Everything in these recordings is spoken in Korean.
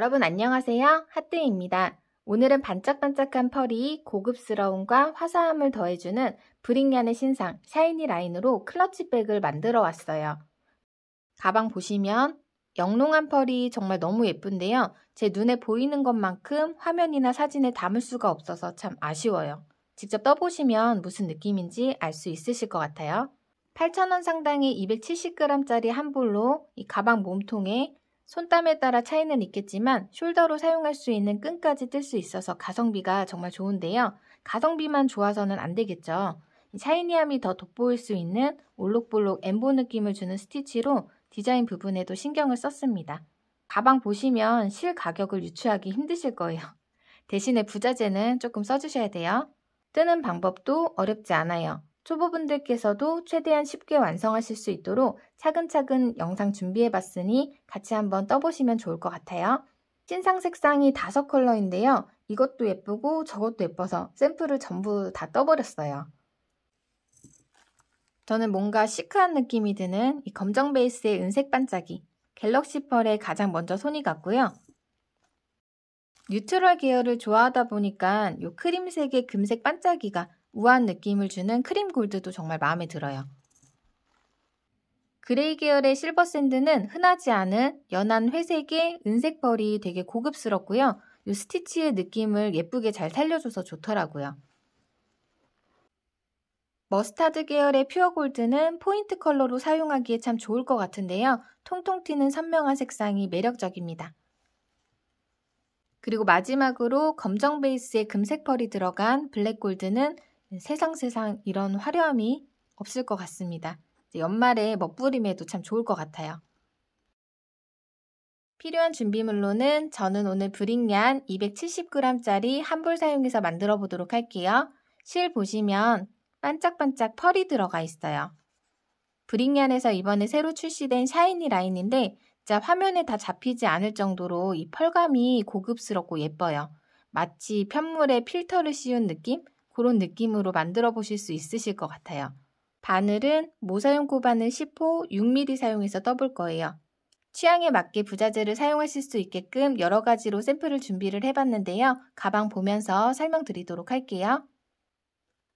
여러분 안녕하세요. 핫데이입니다. 오늘은 반짝반짝한 펄이 고급스러움과 화사함을 더해주는 브릭얀의 신상 샤이니 라인으로 클러치백을 만들어 왔어요. 가방 보시면 영롱한 펄이 정말 너무 예쁜데요. 제 눈에 보이는 것만큼 화면이나 사진에 담을 수가 없어서 참 아쉬워요. 직접 떠보시면 무슨 느낌인지 알 수 있으실 것 같아요. 8,000원 상당의 270g짜리 한 볼로 이 가방 몸통에 손땀에 따라 차이는 있겠지만 숄더로 사용할 수 있는 끈까지 뜰 수 있어서 가성비가 정말 좋은데요. 가성비만 좋아서는 안 되겠죠. 샤이니함이 더 돋보일 수 있는 올록볼록 엠보 느낌을 주는 스티치로 디자인 부분에도 신경을 썼습니다. 가방 보시면 실 가격을 유추하기 힘드실 거예요. 대신에 부자재는 조금 써주셔야 돼요. 뜨는 방법도 어렵지 않아요. 초보분들께서도 최대한 쉽게 완성하실 수 있도록 차근차근 영상 준비해봤으니 같이 한번 떠보시면 좋을 것 같아요. 신상 색상이 5컬러인데요. 이것도 예쁘고 저것도 예뻐서 샘플을 전부 다 떠버렸어요. 저는 뭔가 시크한 느낌이 드는 이 검정 베이스의 은색 반짝이 갤럭시 펄에 가장 먼저 손이 갔고요. 뉴트럴 계열을 좋아하다 보니까 이 크림색의 금색 반짝이가 우아한 느낌을 주는 크림 골드도 정말 마음에 들어요. 그레이 계열의 실버 샌드는 흔하지 않은 연한 회색의 은색 펄이 되게 고급스럽고요. 이 스티치의 느낌을 예쁘게 잘 살려줘서 좋더라고요. 머스타드 계열의 퓨어 골드는 포인트 컬러로 사용하기에 참 좋을 것 같은데요. 통통 튀는 선명한 색상이 매력적입니다. 그리고 마지막으로 검정 베이스의 금색 펄이 들어간 블랙 골드는 세상 이런 화려함이 없을 것 같습니다. 연말에 멋부림에도 참 좋을 것 같아요. 필요한 준비물로는 저는 오늘 브릭얀 270g짜리 한 볼 사용해서 만들어 보도록 할게요. 실 보시면 반짝반짝 펄이 들어가 있어요. 브릭얀에서 이번에 새로 출시된 샤이니 라인인데 진짜 화면에 다 잡히지 않을 정도로 이 펄감이 고급스럽고 예뻐요. 마치 편물에 필터를 씌운 느낌? 그런 느낌으로 만들어 보실 수 있으실 것 같아요. 바늘은 모사용 코바늘 10호 6mm 사용해서 떠볼 거예요. 취향에 맞게 부자재를 사용하실 수 있게끔 여러 가지로 샘플을 준비를 해봤는데요. 가방 보면서 설명드리도록 할게요.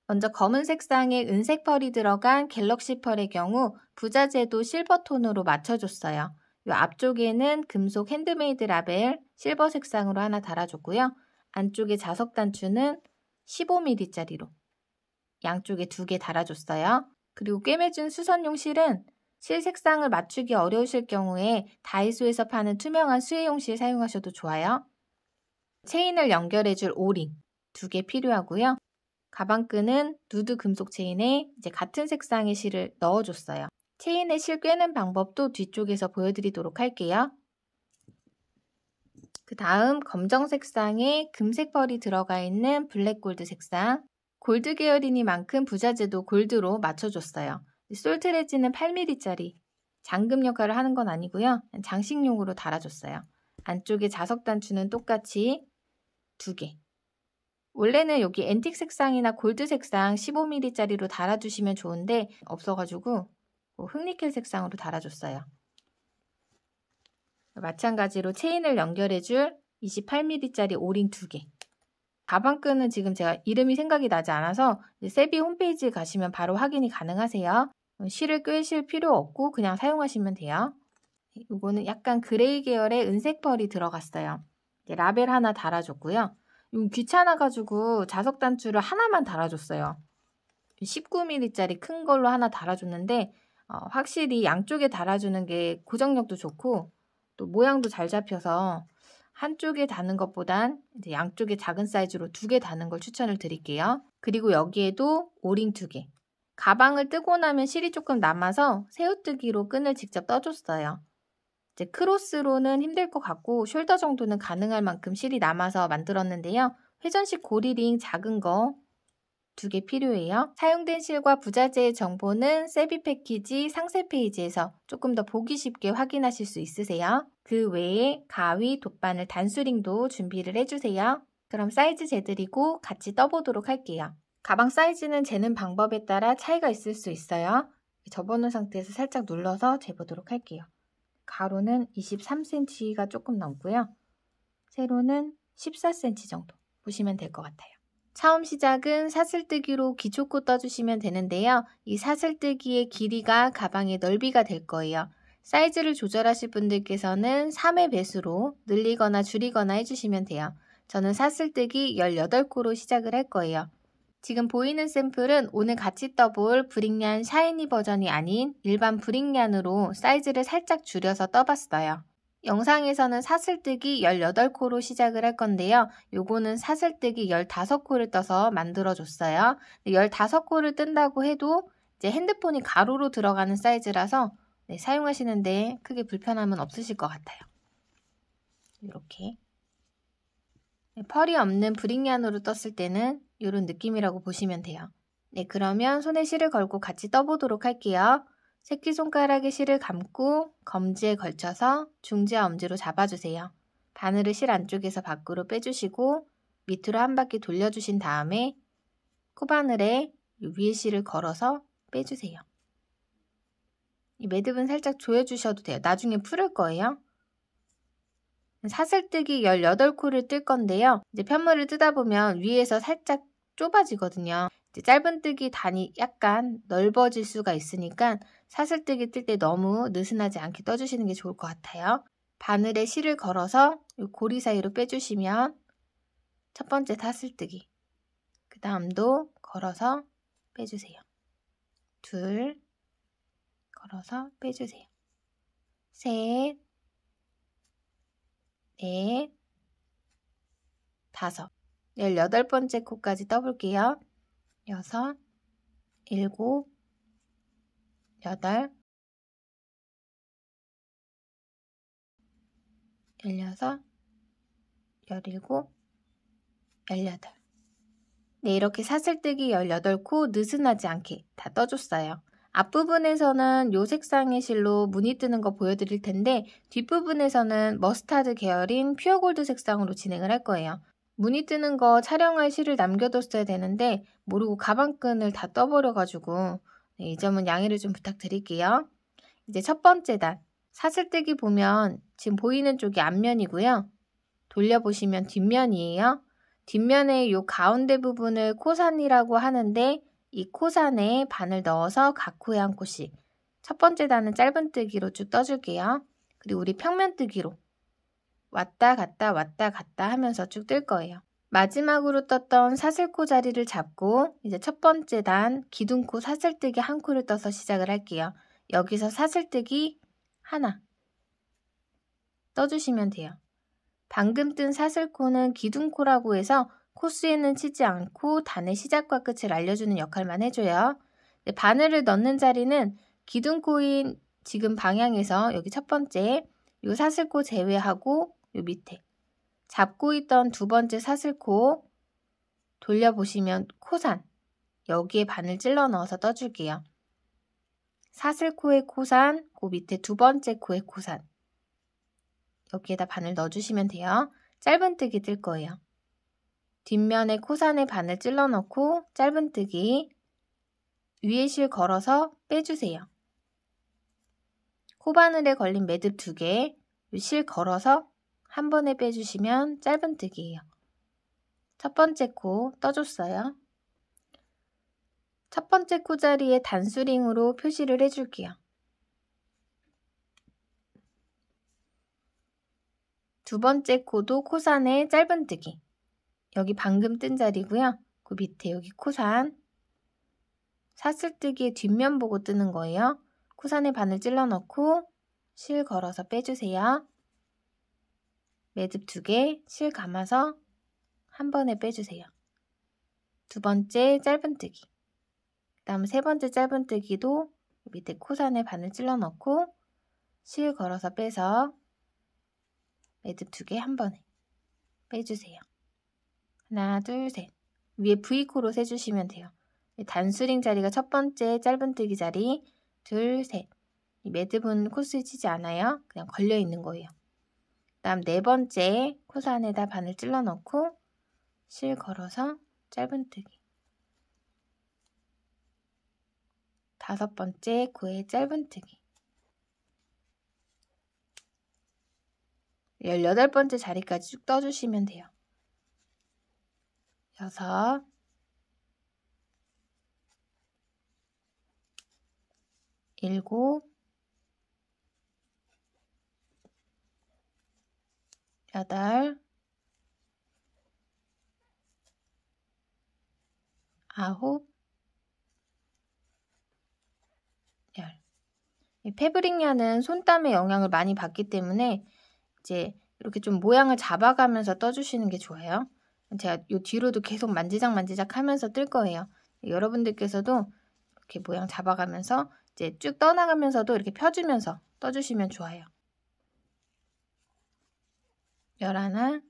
먼저 검은 색상의 은색 펄이 들어간 갤럭시 펄의 경우 부자재도 실버 톤으로 맞춰줬어요. 이 앞쪽에는 금속 핸드메이드 라벨 실버 색상으로 하나 달아줬고요. 안쪽에 자석 단추는 15mm짜리로 양쪽에 2개 달아줬어요. 그리고 꿰매준 수선용 실은 실 색상을 맞추기 어려우실 경우에 다이소에서 파는 투명한 수혜용 실 사용하셔도 좋아요. 체인을 연결해줄 오링 2개 필요하고요. 가방끈은 누드 금속 체인에 이제 같은 색상의 실을 넣어줬어요. 체인에 실 꿰는 방법도 뒤쪽에서 보여드리도록 할게요. 그 다음 검정 색상에 금색 펄이 들어가 있는 블랙 골드 색상 골드 계열이니만큼 부자재도 골드로 맞춰줬어요. 솔트레진은 8mm짜리 잠금 역할을 하는 건 아니고요. 장식용으로 달아줬어요. 안쪽에 자석 단추는 똑같이 2개. 원래는 여기 앤틱 색상이나 골드 색상 15mm짜리로 달아주시면 좋은데 없어가지고 흑니켈 색상으로 달아줬어요. 마찬가지로 체인을 연결해줄 28mm짜리 오링 2개. 가방끈은 지금 제가 이름이 생각이 나지 않아서 세비 홈페이지에 가시면 바로 확인이 가능하세요. 실을 꿰실 필요 없고 그냥 사용하시면 돼요. 이거는 약간 그레이 계열의 은색 펄이 들어갔어요. 라벨 하나 달아줬고요. 이건 귀찮아가지고 자석 단추를 하나만 달아줬어요. 19mm짜리 큰 걸로 하나 달아줬는데 확실히 양쪽에 달아주는 게 고정력도 좋고 또 모양도 잘 잡혀서 한쪽에 다는 것보단 이제 양쪽에 작은 사이즈로 2개 다는 걸 추천을 드릴게요. 그리고 여기에도 오링 2개. 가방을 뜨고 나면 실이 조금 남아서 새우뜨기로 끈을 직접 떠줬어요. 이제 크로스로는 힘들 것 같고 숄더 정도는 가능할 만큼 실이 남아서 만들었는데요. 회전식 고리링 작은 거 2개 필요해요. 사용된 실과 부자재의 정보는 세비 패키지 상세 페이지에서 조금 더 보기 쉽게 확인하실 수 있으세요. 그 외에 가위, 돗바늘, 단수링도 준비를 해주세요. 그럼 사이즈 재드리고 같이 떠보도록 할게요. 가방 사이즈는 재는 방법에 따라 차이가 있을 수 있어요. 접어놓은 상태에서 살짝 눌러서 재보도록 할게요. 가로는 23cm가 조금 넘고요. 세로는 14cm 정도 보시면 될 것 같아요. 처음 시작은 사슬뜨기로 기초코 떠주시면 되는데요. 이 사슬뜨기의 길이가 가방의 넓이가 될 거예요. 사이즈를 조절하실 분들께서는 3의 배수로 늘리거나 줄이거나 해주시면 돼요. 저는 사슬뜨기 18코로 시작을 할 거예요. 지금 보이는 샘플은 오늘 같이 떠볼 브릭얀 샤이니 버전이 아닌 일반 브릭얀으로 사이즈를 살짝 줄여서 떠봤어요. 영상에서는 사슬뜨기 18코로 시작을 할 건데요. 요거는 사슬뜨기 15코를 떠서 만들어줬어요. 15코를 뜬다고 해도 이제 핸드폰이 가로로 들어가는 사이즈라서 사용하시는데 크게 불편함은 없으실 것 같아요. 이렇게 펄이 없는 브릭얀으로 떴을 때는 이런 느낌이라고 보시면 돼요. 네, 그러면 손에 실을 걸고 같이 떠보도록 할게요. 새끼손가락에 실을 감고 검지에 걸쳐서 중지와 엄지로 잡아주세요. 바늘을 실 안쪽에서 밖으로 빼주시고 밑으로 한 바퀴 돌려주신 다음에 코바늘에 위에 실을 걸어서 빼주세요. 이 매듭은 살짝 조여주셔도 돼요. 나중에 풀을 거예요. 사슬뜨기 18코를 뜰 건데요. 이제 편물을 뜨다 보면 위에서 살짝 좁아지거든요. 이제 짧은뜨기 단이 약간 넓어질 수가 있으니까 사슬뜨기 뜰 때 너무 느슨하지 않게 떠주시는 게 좋을 것 같아요. 바늘에 실을 걸어서 이 고리 사이로 빼주시면 첫 번째 사슬뜨기, 그 다음도 걸어서 빼주세요. 둘, 걸어서 빼주세요. 셋, 넷, 다섯, 18번째 코까지 떠볼게요. 6, 7, 8, 16, 17, 18. 네, 이렇게 사슬뜨기 18코 느슨하지 않게 다 떠줬어요. 앞부분에서는 요 색상의 실로 무늬 뜨는 거 보여드릴 텐데 뒷부분에서는 머스타드 계열인 퓨어골드 색상으로 진행을 할 거예요. 무늬 뜨는 거 촬영할 실을 남겨뒀어야 되는데 모르고 가방끈을 다 떠버려가지고 이 점은 양해를 좀 부탁드릴게요. 이제 첫 번째 단, 사슬뜨기 보면 지금 보이는 쪽이 앞면이고요. 돌려보시면 뒷면이에요. 뒷면의 요 가운데 부분을 코산이라고 하는데 이 코산에 바늘 넣어서 각 코에 한 코씩 첫 번째 단은 짧은뜨기로 쭉 떠줄게요. 그리고 우리 평면뜨기로 왔다 갔다 하면서 쭉 뜰 거예요. 마지막으로 떴던 사슬코 자리를 잡고 이제 첫 번째 단 기둥코 사슬뜨기 한 코를 떠서 시작을 할게요. 여기서 사슬뜨기 하나 떠주시면 돼요. 방금 뜬 사슬코는 기둥코라고 해서 코수에는 치지 않고 단의 시작과 끝을 알려주는 역할만 해줘요. 바늘을 넣는 자리는 기둥코인 지금 방향에서 여기 첫 번째 요 사슬코 제외하고 요 밑에 잡고 있던 두 번째 사슬코 돌려보시면 코산 여기에 바늘 찔러 넣어서 떠줄게요. 사슬코의 코산, 그 밑에 두 번째 코의 코산 여기에다 바늘 넣어주시면 돼요. 짧은뜨기 뜰 거예요. 뒷면에 코산에 바늘 찔러 넣고 짧은뜨기 위에 실 걸어서 빼주세요. 코바늘에 걸린 매듭 2개 실 걸어서 한 번에 빼주시면 짧은뜨기예요. 첫 번째 코 떠줬어요. 첫 번째 코 자리에 단수링으로 표시를 해줄게요. 두 번째 코도 코산에 짧은뜨기 여기 방금 뜬 자리고요. 그 밑에 여기 코산 사슬뜨기의 뒷면 보고 뜨는 거예요. 코산에 바늘 찔러 넣고 실 걸어서 빼주세요. 매듭 2개 실 감아서 한 번에 빼주세요. 두 번째 짧은뜨기 그 다음 세 번째 짧은뜨기도 밑에 코산에 바늘 찔러 넣고 실 걸어서 빼서 매듭 2개 한 번에 빼주세요. 하나, 둘, 셋. 위에 V코로 세주시면 돼요. 단수링 자리가 첫 번째 짧은뜨기 자리, 둘, 셋. 이 매듭은 코스에 치지 않아요. 그냥 걸려있는 거예요. 그 다음 네 번째 코산에다 바늘 찔러 넣고 실 걸어서 짧은뜨기. 다섯 번째 코에 짧은뜨기. 18번째 자리까지 쭉 떠주시면 돼요. 6, 7, 8, 9, 10. 이 패브릭야는 손땀의 영향을 많이 받기 때문에 이제 이렇게 좀 모양을 잡아가면서 떠주시는 게 좋아요. 제가 요 뒤로도 계속 만지작 하면서 뜰 거예요. 여러분들께서도 이렇게 모양 잡아가면서 이제 쭉 떠나가면서도 이렇게 펴주면서 떠주시면 좋아요. 11,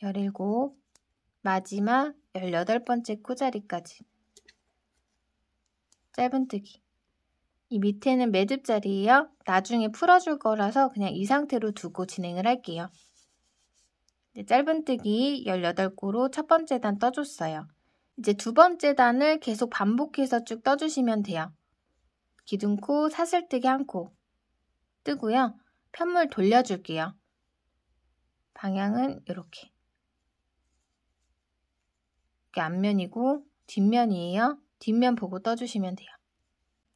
17, 마지막 18번째 코자리까지 짧은뜨기. 이 밑에는 매듭자리예요. 나중에 풀어줄 거라서 그냥 이 상태로 두고 진행을 할게요. 짧은뜨기 18코로 첫 번째 단 떠줬어요. 이제 두 번째 단을 계속 반복해서 쭉 떠주시면 돼요. 기둥코, 사슬뜨기 1코 뜨고요. 편물 돌려줄게요. 방향은 이렇게 앞면이고 뒷면이에요. 뒷면 보고 떠주시면 돼요.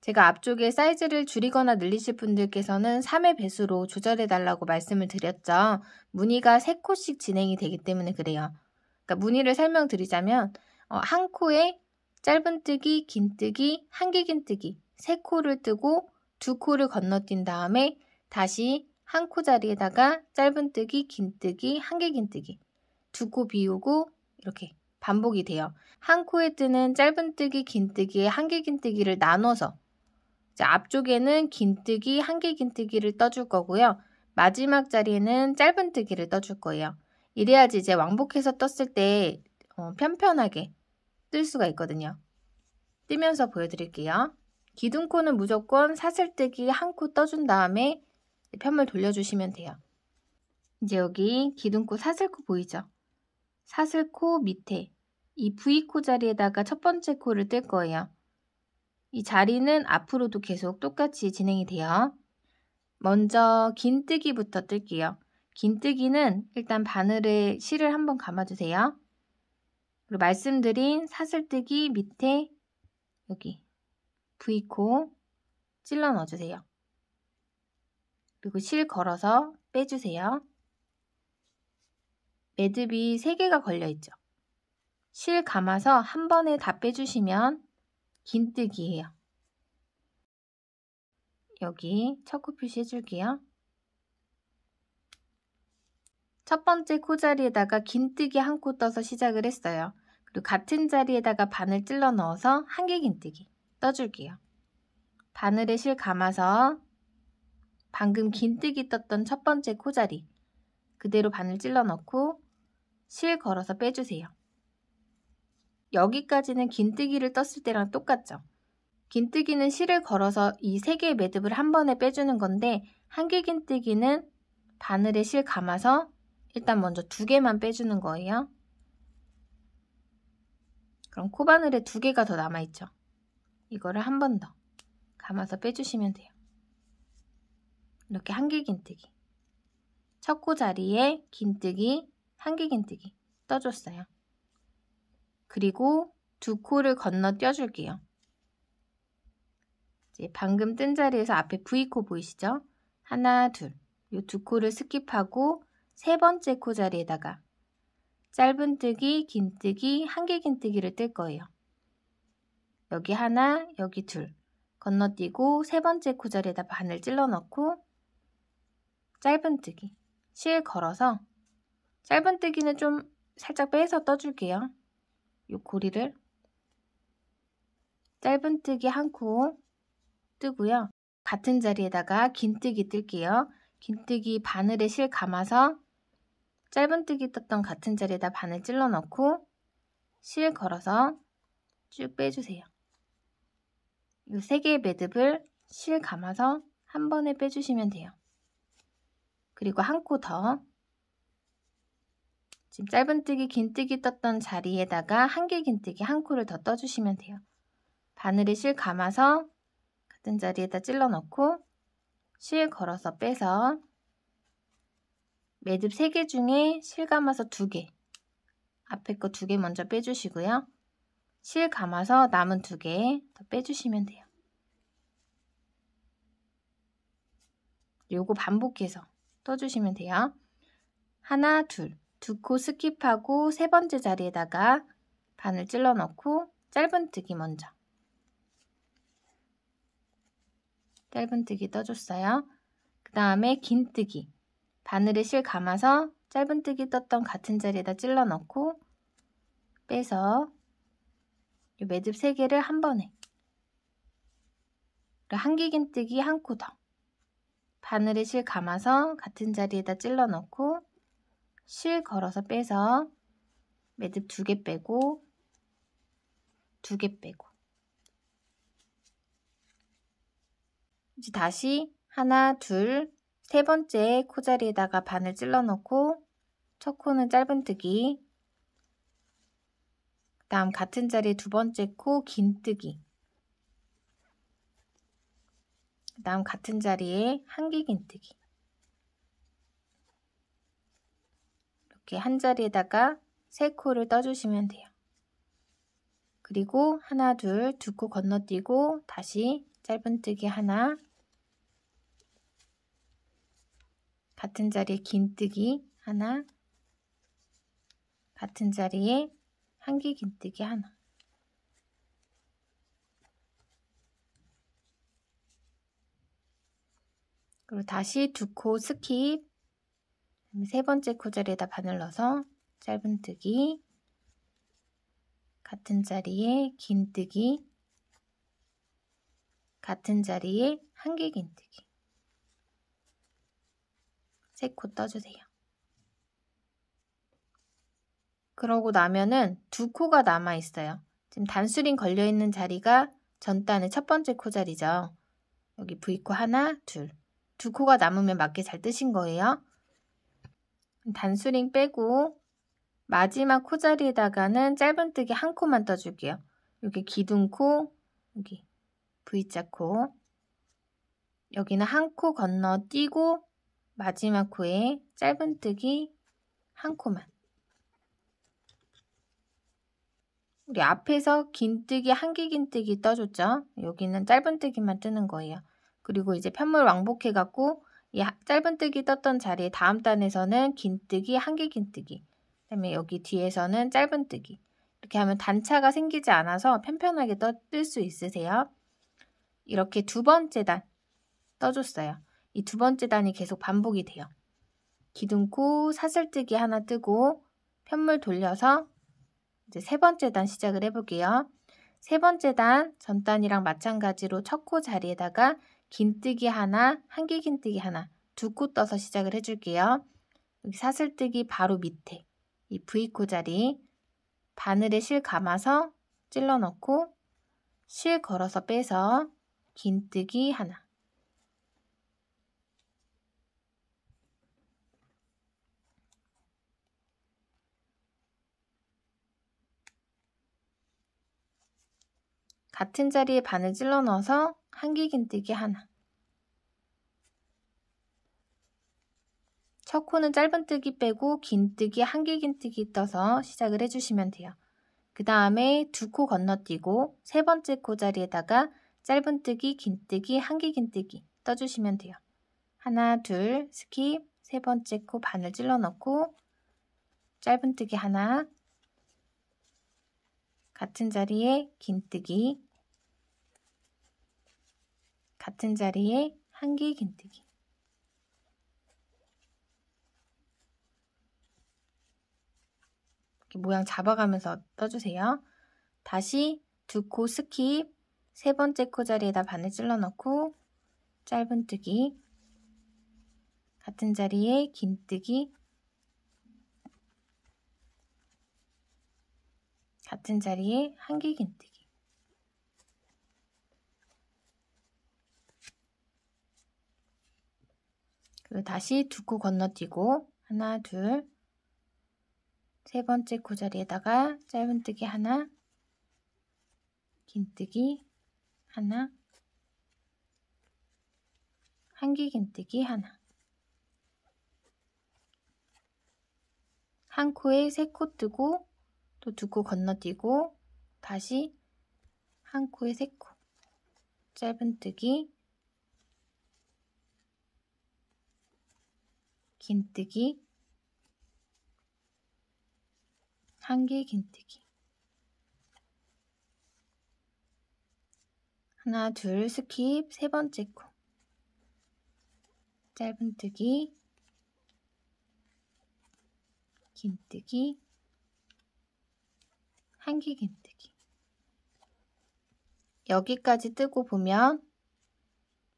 제가 앞쪽에 사이즈를 줄이거나 늘리실 분들께서는 3의 배수로 조절해달라고 말씀을 드렸죠. 무늬가 3코씩 진행이 되기 때문에 그래요. 그러니까 무늬를 설명드리자면 한 코에 짧은뜨기, 긴뜨기, 한길긴뜨기 3코를 뜨고 2코를 건너뛴 다음에 다시 한 코 자리에다가 짧은뜨기, 긴뜨기, 한길긴뜨기 2코 비우고 이렇게 반복이 돼요. 한 코에 뜨는 짧은뜨기, 긴뜨기, 한길긴뜨기를 나눠서 앞쪽에는 긴뜨기, 한길긴뜨기를 떠줄 거고요. 마지막 자리에는 짧은뜨기를 떠줄 거예요. 이래야지 이제 왕복해서 떴을 때 편편하게 뜰 수가 있거든요. 뜨면서 보여드릴게요. 기둥코는 무조건 사슬뜨기 1코 떠준 다음에 편물 돌려주시면 돼요. 이제 여기 기둥코 사슬코 보이죠? 사슬코 밑에 이 V코 자리에다가 첫 번째 코를 뜰 거예요. 이 자리는 앞으로도 계속 똑같이 진행이 돼요. 먼저 긴뜨기부터 뜰게요. 긴뜨기는 일단 바늘에 실을 한번 감아주세요. 그리고 말씀드린 사슬뜨기 밑에 여기 V코 찔러 넣어주세요. 그리고 실 걸어서 빼주세요. 매듭이 3개가 걸려있죠. 실 감아서 한 번에 다 빼주시면 긴뜨기예요. 여기 첫 코 표시 해줄게요. 첫 번째 코 자리에다가 긴뜨기 1코 떠서 시작을 했어요. 그리고 같은 자리에다가 바늘 찔러 넣어서 한길긴뜨기 떠줄게요. 바늘에 실 감아서 방금 긴뜨기 떴던 첫 번째 코 자리 그대로 바늘 찔러 넣고 실 걸어서 빼주세요. 여기까지는 긴뜨기를 떴을 때랑 똑같죠? 긴뜨기는 실을 걸어서 이 3개의 매듭을 한 번에 빼주는 건데 한길긴뜨기는 바늘에 실 감아서 일단 먼저 2개만 빼주는 거예요. 그럼 코바늘에 2개가 더 남아있죠. 이거를 한 번 더 감아서 빼주시면 돼요. 이렇게 한길긴뜨기. 첫 코 자리에 긴뜨기, 한길긴뜨기 떠줬어요. 그리고 2코를 건너뛰어 줄게요. 이제 방금 뜬 자리에서 앞에 V코 보이시죠? 하나, 둘. 이 2코를 스킵하고 세 번째 코 자리에다가 짧은뜨기, 긴뜨기, 한길긴뜨기를 뜰 거예요. 여기 하나, 여기 둘. 건너뛰고 세 번째 코 자리에다 바늘 찔러 넣고 짧은뜨기, 실 걸어서 짧은뜨기는 좀 살짝 빼서 떠줄게요. 이 고리를 짧은뜨기 1코 뜨고요. 같은 자리에다가 긴뜨기 뜰게요. 긴뜨기 바늘에 실 감아서 짧은뜨기 떴던 같은 자리에다 바늘 찔러 넣고 실 걸어서 쭉 빼주세요. 이 3개의 매듭을 실 감아서 한 번에 빼주시면 돼요. 그리고 1코 더 지금 짧은뜨기, 긴뜨기 떴던 자리에다가 한길긴뜨기 1코를 더 떠주시면 돼요. 바늘에 실 감아서 같은 자리에다 찔러 넣고 실 걸어서 빼서 매듭 3개 중에 실 감아서 2개, 앞에 거 2개 먼저 빼주시고요. 실 감아서 남은 2개 더 빼주시면 돼요. 요거 반복해서 떠주시면 돼요. 하나, 둘, 2코 스킵하고 3번째 자리에다가 바늘 찔러 넣고 짧은뜨기 먼저. 짧은뜨기 떠줬어요. 그 다음에 긴뜨기. 바늘에 실 감아서 짧은뜨기 떴던 같은 자리에다 찔러 넣고 빼서 이 매듭 3개를 한 번에. 한기 긴뜨기 1코 더. 바늘에 실 감아서 같은 자리에다 찔러 넣고 실 걸어서 빼서 매듭 2개 빼고 2개 빼고 이제 다시 하나, 둘, 3번째 코자리에다가 바늘 찔러 넣고 첫 코는 짧은뜨기, 그 다음 같은 자리에 2번째 코 긴뜨기, 그 다음 같은 자리에 한기 긴뜨기. 이렇게 한 자리에다가 3코를 떠주시면 돼요. 그리고 하나, 둘, 2코 건너뛰고 다시 짧은뜨기 하나, 같은 자리에 긴뜨기 하나, 같은 자리에 한기 긴뜨기 하나. 그리고 다시 2코 스킵, 3번째 코 자리에다 바늘 넣어서 짧은뜨기, 같은 자리에 긴뜨기, 같은 자리에 한기 긴뜨기. 3코 떠주세요. 그러고 나면은 2코가 남아있어요. 지금 단수링 걸려있는 자리가 전단의 첫 번째 코 자리죠. 여기 V코 하나, 둘. 2코가 남으면 맞게 잘 뜨신 거예요. 단수링 빼고 마지막 코 자리에다가는 짧은뜨기 1코만 떠줄게요. 여기 기둥코, 여기 V자 코. 여기는 1코 건너뛰고 마지막 코에 짧은뜨기 1코만. 우리 앞에서 긴뜨기, 한기 긴뜨기 떠줬죠? 여기는 짧은뜨기만 뜨는 거예요. 그리고 이제 편물 왕복해갖고 이 짧은뜨기 떴던 자리에 다음 단에서는 긴뜨기, 한기 긴뜨기, 그 다음에 여기 뒤에서는 짧은뜨기. 이렇게 하면 단차가 생기지 않아서 편편하게 뜰 수 있으세요. 이렇게 2번째 단 떠줬어요. 이 2번째 단이 계속 반복이 돼요. 기둥코 사슬뜨기 하나 뜨고 편물 돌려서 이제 3번째 단 시작을 해볼게요. 3번째 단 전단이랑 마찬가지로 첫 코 자리에다가 긴뜨기 하나, 한기 긴뜨기 하나, 2코 떠서 시작을 해줄게요. 여기 사슬뜨기 바로 밑에 이 V코 자리 바늘에 실 감아서 찔러 넣고 실 걸어서 빼서 긴뜨기 하나, 같은 자리에 바늘 찔러 넣어서 한기 긴뜨기 하나. 첫 코는 짧은뜨기 빼고 긴뜨기, 한기 긴뜨기 떠서 시작을 해주시면 돼요. 그 다음에 2코 건너뛰고 3번째 코 자리에다가 짧은뜨기, 긴뜨기, 한기 긴뜨기 떠주시면 돼요. 하나, 둘, 스킵, 3번째 코 바늘 찔러 넣고 짧은뜨기 하나, 같은 자리에 긴뜨기, 같은 자리에 한기 긴뜨기. 이렇게 모양 잡아가면서 떠주세요. 다시 2코 스킵, 3번째 코 자리에다 바늘 찔러 넣고 짧은뜨기, 같은 자리에 긴뜨기, 같은 자리에 한기 긴뜨기. 그리고 다시 2코 건너뛰고 하나, 둘, 3번째 코 자리에다가 짧은뜨기 하나, 긴뜨기, 하나, 한길긴뜨기 하나. 한 코에 3코 뜨고 또 2코 건너뛰고 다시 한 코에 3코. 짧은뜨기, 긴뜨기, 한길긴뜨기. 하나, 둘, 스킵, 3번째 코. 짧은뜨기, 긴뜨기, 한길긴뜨기. 여기까지 뜨고 보면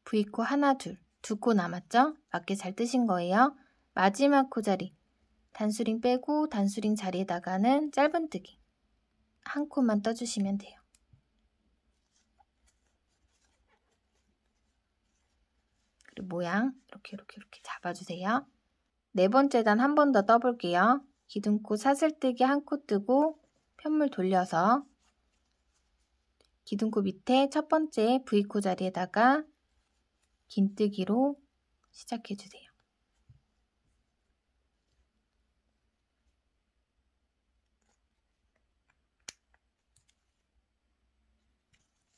V코 하나, 둘, 2코 남았죠? 맞게 잘 뜨신 거예요. 마지막 코 자리, 단수링 빼고 단수링 자리에다가는 짧은뜨기 한 코만 떠주시면 돼요. 그리고 모양 이렇게 잡아주세요. 4번째 단 한 번 더 떠볼게요. 기둥코 사슬뜨기 한 코 뜨고 편물 돌려서 기둥코 밑에 첫 번째 V코 자리에다가 긴뜨기로 시작해주세요.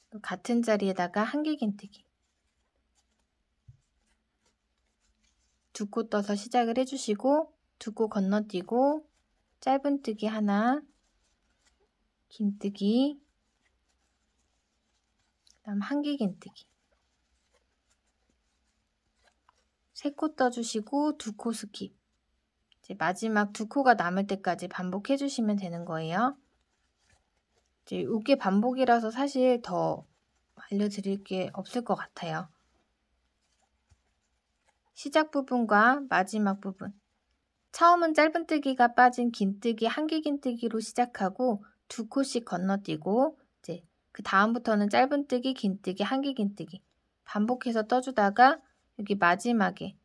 또 같은 자리에다가 한길긴뜨기 2코 떠서 시작을 해주시고 2코 건너뛰고 짧은뜨기 하나, 긴뜨기, 그 다음 한길긴뜨기 3코 떠주시고 2코 스킵. 이제 마지막 2코가 남을 때까지 반복해 주시면 되는 거예요. 이제 이게 반복이라서 사실 더 알려드릴 게 없을 것 같아요. 시작 부분과 마지막 부분. 처음은 짧은뜨기가 빠진 긴뜨기, 한길긴뜨기로 시작하고 2코씩 건너뛰고 이제 그 다음부터는 짧은뜨기, 긴뜨기, 한길긴뜨기 반복해서 떠주다가 여기 마지막에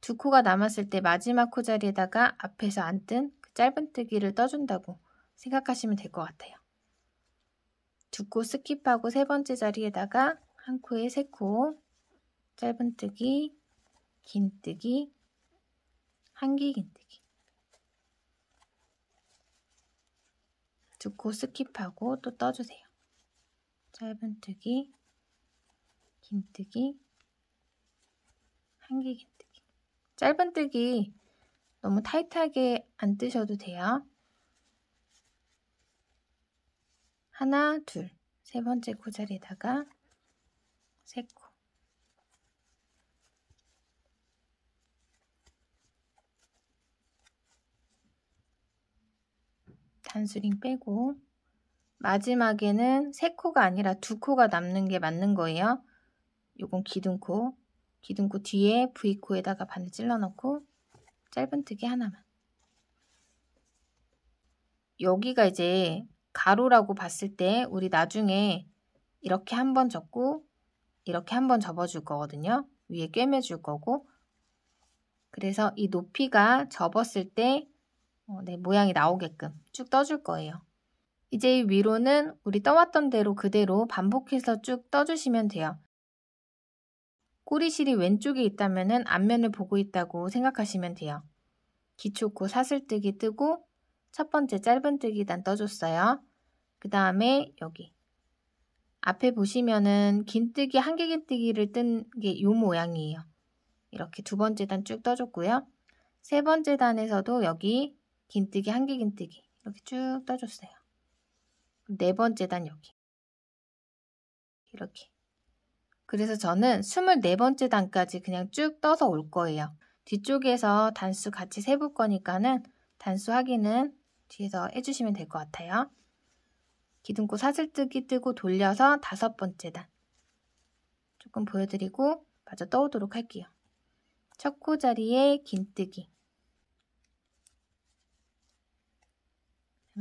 2코가 남았을 때 마지막 코 자리에다가 앞에서 안 뜬 그 짧은뜨기를 떠준다고 생각하시면 될 것 같아요. 2코 스킵하고 3번째 자리에다가 한 코에 3코, 짧은뜨기, 긴뜨기, 한길긴뜨기 2코 스킵하고 또 떠주세요. 짧은뜨기, 긴뜨기, 한길긴뜨기. 짧은뜨기 너무 타이트하게 안 뜨셔도 돼요. 하나, 둘, 3번째 코 자리에다가 3코. 단수링 빼고 마지막에는 3코가 아니라 2코가 남는 게 맞는 거예요. 요건 기둥코. 기둥코 뒤에 V코에다가 바늘 찔러 넣고 짧은뜨기 하나만. 여기가 이제 가로라고 봤을 때 우리 나중에 이렇게 한번 접고 이렇게 한번 접어줄 거거든요. 위에 꿰매줄 거고. 그래서 이 높이가 접었을 때 네, 모양이 나오게끔 쭉 떠줄 거예요. 이제 위로는 우리 떠왔던 대로 그대로 반복해서 쭉 떠주시면 돼요. 꼬리실이 왼쪽에 있다면 앞면을 보고 있다고 생각하시면 돼요. 기초코 사슬뜨기 뜨고 첫 번째 짧은뜨기 단 떠줬어요. 그 다음에 여기 앞에 보시면은 긴뜨기, 한길긴뜨기를 뜬 게 이 모양이에요. 이렇게 2번째 단 쭉 떠줬고요. 3번째 단에서도 여기 긴뜨기, 한길긴뜨기 이렇게 쭉 떠줬어요. 4번째 단 여기 이렇게. 그래서 저는 24번째 단까지 그냥 쭉 떠서 올 거예요. 뒤쪽에서 단수 같이 세볼 거니까는 단수 확인은 뒤에서 해주시면 될 것 같아요. 기둥코 사슬뜨기 뜨고 돌려서 5번째 단 조금 보여드리고 마저 떠오도록 할게요. 첫 코 자리에 긴뜨기,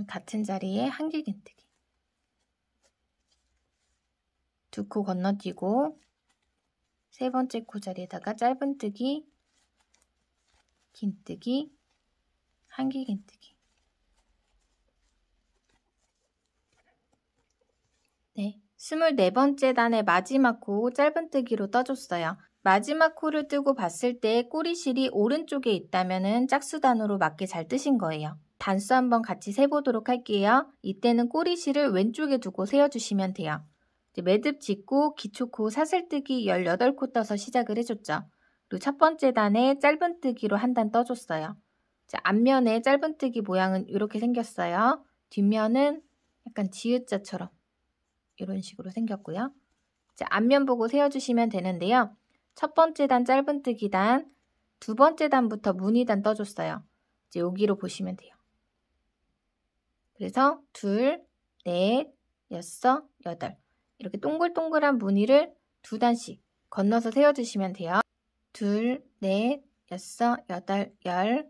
같은 자리에 한길긴뜨기 2코 건너뛰고 3번째 코 자리에다가 짧은뜨기, 긴뜨기, 한길긴뜨기. 네, 24번째 단의 마지막 코 짧은뜨기로 떠줬어요. 마지막 코를 뜨고 봤을 때 꼬리실이 오른쪽에 있다면 짝수단으로 맞게 잘 뜨신 거예요. 단수 한번 같이 세보도록 할게요. 이때는 꼬리실을 왼쪽에 두고 세워주시면 돼요. 매듭 짓고 기초코 사슬뜨기 18코 떠서 시작을 해줬죠. 그리고 첫 번째 단에 짧은뜨기로 한 단 떠줬어요. 자, 앞면에 짧은뜨기 모양은 이렇게 생겼어요. 뒷면은 약간 지읒자처럼 이런 식으로 생겼고요. 자, 앞면 보고 세워주시면 되는데요. 첫 번째 단 짧은뜨기 단, 두 번째 단부터 무늬단 떠줬어요. 이제 여기로 보시면 돼요. 그래서 둘, 넷, 여섯, 여덟 이렇게 동글동글한 무늬를 두 단씩 건너서 세워주시면 돼요. 둘, 넷, 여섯, 여덟, 열,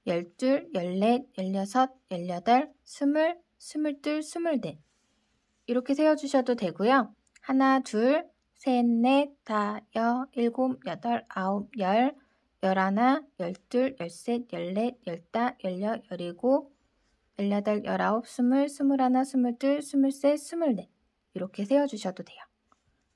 열둘, 열넷, 열여섯, 열여덟, 스물, 스물둘, 스물넷 이렇게 세워주셔도 되고요. 하나, 둘, 셋, 넷, 다, 일곱, 여덟, 아홉, 열, 열하나, 열둘, 열셋, 열넷, 열다, 열여, 열일곱, 열여덟, 열아홉, 스물, 스물하나, 스물둘, 스물셋, 스물넷 이렇게 세워주셔도 돼요.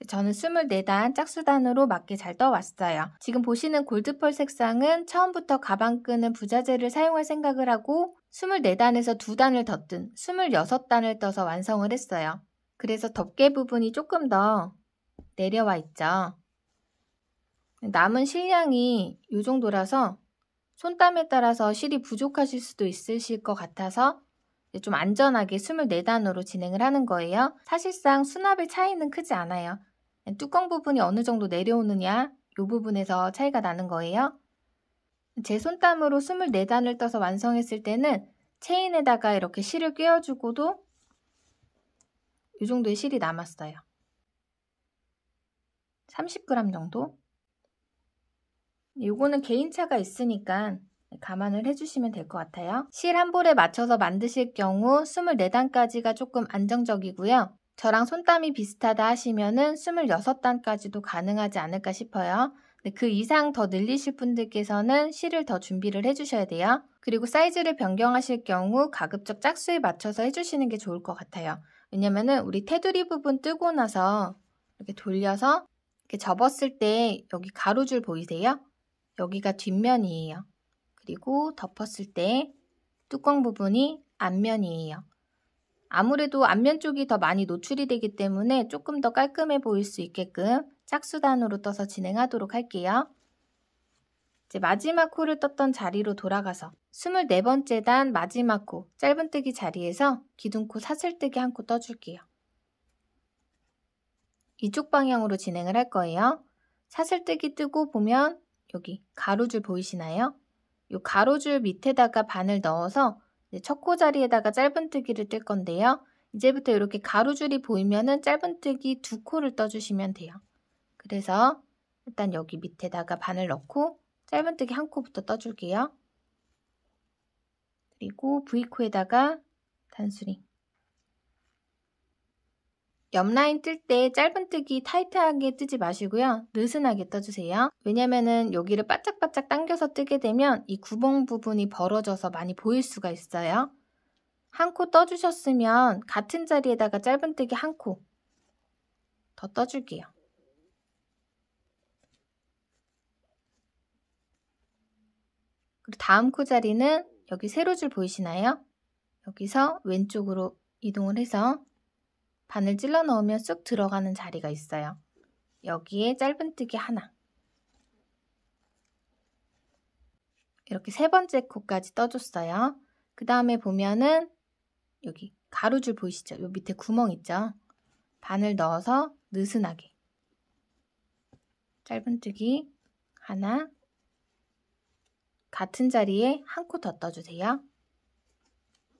저는 24단 짝수단으로 맞게 잘 떠왔어요. 지금 보시는 골드펄 색상은 처음부터 가방 끄는 부자재를 사용할 생각을 하고 24단에서 2단을 더 뜬 26단을 떠서 완성을 했어요. 그래서 덮개 부분이 조금 더 내려와 있죠. 남은 실량이 이 정도라서 손땀에 따라서 실이 부족하실 수도 있으실 것 같아서 좀 안전하게 24단으로 진행을 하는 거예요. 사실상 수납의 차이는 크지 않아요. 뚜껑 부분이 어느 정도 내려오느냐 이 부분에서 차이가 나는 거예요. 제 손땀으로 24단을 떠서 완성했을 때는 체인에다가 이렇게 실을 꿰어주고도 이 정도의 실이 남았어요. 30g 정도? 요거는 개인차가 있으니까 감안을 해주시면 될 것 같아요. 실 한 볼에 맞춰서 만드실 경우 24단까지가 조금 안정적이고요. 저랑 손땀이 비슷하다 하시면은 26단까지도 가능하지 않을까 싶어요. 근데 그 이상 더 늘리실 분들께서는 실을 더 준비를 해주셔야 돼요. 그리고 사이즈를 변경하실 경우 가급적 짝수에 맞춰서 해주시는 게 좋을 것 같아요. 왜냐면은 우리 테두리 부분 뜨고 나서 이렇게 돌려서 이렇게 접었을 때 여기 가로줄 보이세요? 여기가 뒷면이에요. 그리고 덮었을 때 뚜껑 부분이 앞면이에요. 아무래도 앞면 쪽이 더 많이 노출이 되기 때문에 조금 더 깔끔해 보일 수 있게끔 짝수단으로 떠서 진행하도록 할게요. 이제 마지막 코를 떴던 자리로 돌아가서 24번째 단 마지막 코 짧은뜨기 자리에서 기둥코 사슬뜨기 한 코 떠줄게요. 이쪽 방향으로 진행을 할 거예요. 사슬뜨기 뜨고 보면 여기 가로줄 보이시나요? 이 가로줄 밑에다가 바늘 넣어서 첫 코 자리에다가 짧은뜨기를 뜰 건데요. 이제부터 이렇게 가로줄이 보이면은 짧은뜨기 2코를 떠주시면 돼요. 그래서 일단 여기 밑에다가 바늘 넣고 짧은뜨기 1코부터 떠줄게요. 그리고 V코에다가 단수링. 옆라인 뜰 때 짧은뜨기 타이트하게 뜨지 마시고요. 느슨하게 떠주세요. 왜냐면은 여기를 바짝바짝 당겨서 뜨게 되면 이 구멍 부분이 벌어져서 많이 보일 수가 있어요. 한 코 떠주셨으면 같은 자리에다가 짧은뜨기 1코 더 떠줄게요. 그리고 다음 코 자리는 여기 세로줄 보이시나요? 여기서 왼쪽으로 이동을 해서 바늘 찔러 넣으면 쑥 들어가는 자리가 있어요. 여기에 짧은뜨기 하나. 이렇게 세 번째 코까지 떠줬어요. 그 다음에 보면은 여기 가로줄 보이시죠? 요 밑에 구멍 있죠? 바늘 넣어서 느슨하게 짧은뜨기 하나, 같은 자리에 1코 더 떠주세요.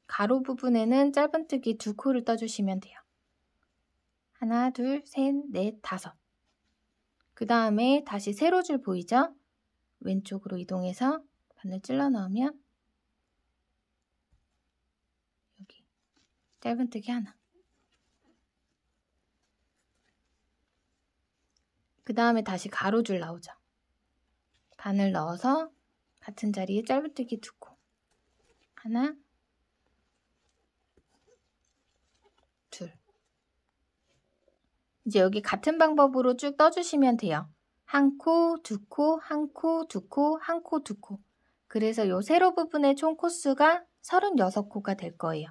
가로 부분에는 짧은뜨기 2코를 떠주시면 돼요. 하나, 둘, 셋, 넷, 다섯. 그 다음에 다시 세로줄 보이죠? 왼쪽으로 이동해서 바늘 찔러 넣으면 여기 짧은뜨기 하나. 그 다음에 다시 가로줄 나오죠? 바늘 넣어서 같은 자리에 짧은뜨기 2코. 하나, 둘. 이제 여기 같은 방법으로 쭉 떠주시면 돼요. 한 코, 두 코, 한 코, 두 코, 한 코, 두 코. 그래서 요 세로 부분의 총 코수가 36코가 될 거예요.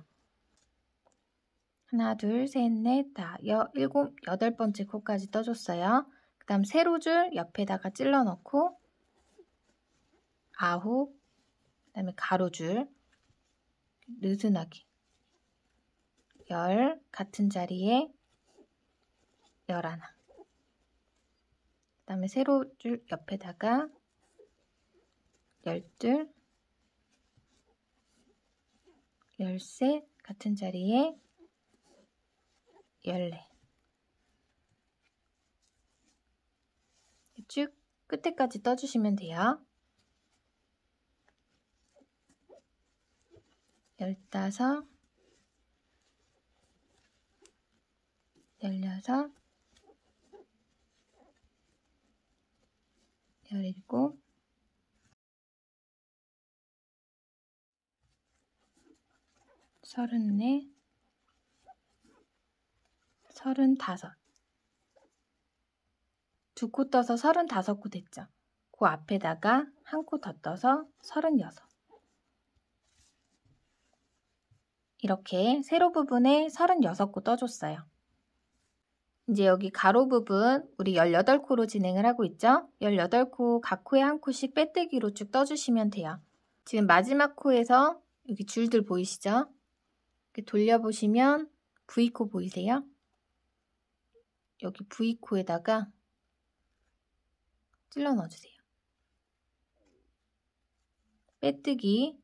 하나, 둘, 셋, 넷, 다, 일곱, 여덟 번째 코까지 떠줬어요. 그 다음 세로줄 옆에다가 찔러 넣고 아홉, 그 다음에 가로줄 느슨하게 열, 같은 자리에 11. 그 다음에 세로줄 옆에다가 12, 13, 같은 자리에 14. 쭉 끝에까지 떠주시면 돼요. 15, 16, 17, 34, 35. 두 코 떠서 35코 됐죠. 그 앞에다가 한 코 더 떠서 36. 이렇게 세로 부분에 36코 떠줬어요. 이제 여기 가로 부분 우리 18코로 진행을 하고 있죠. 18코 각 코에 한 코씩 빼뜨기로 쭉 떠주시면 돼요. 지금 마지막 코에서 여기 줄들 보이시죠? 이렇게 돌려보시면 V코 보이세요? 여기 V코에다가 찔러 넣어주세요. 빼뜨기,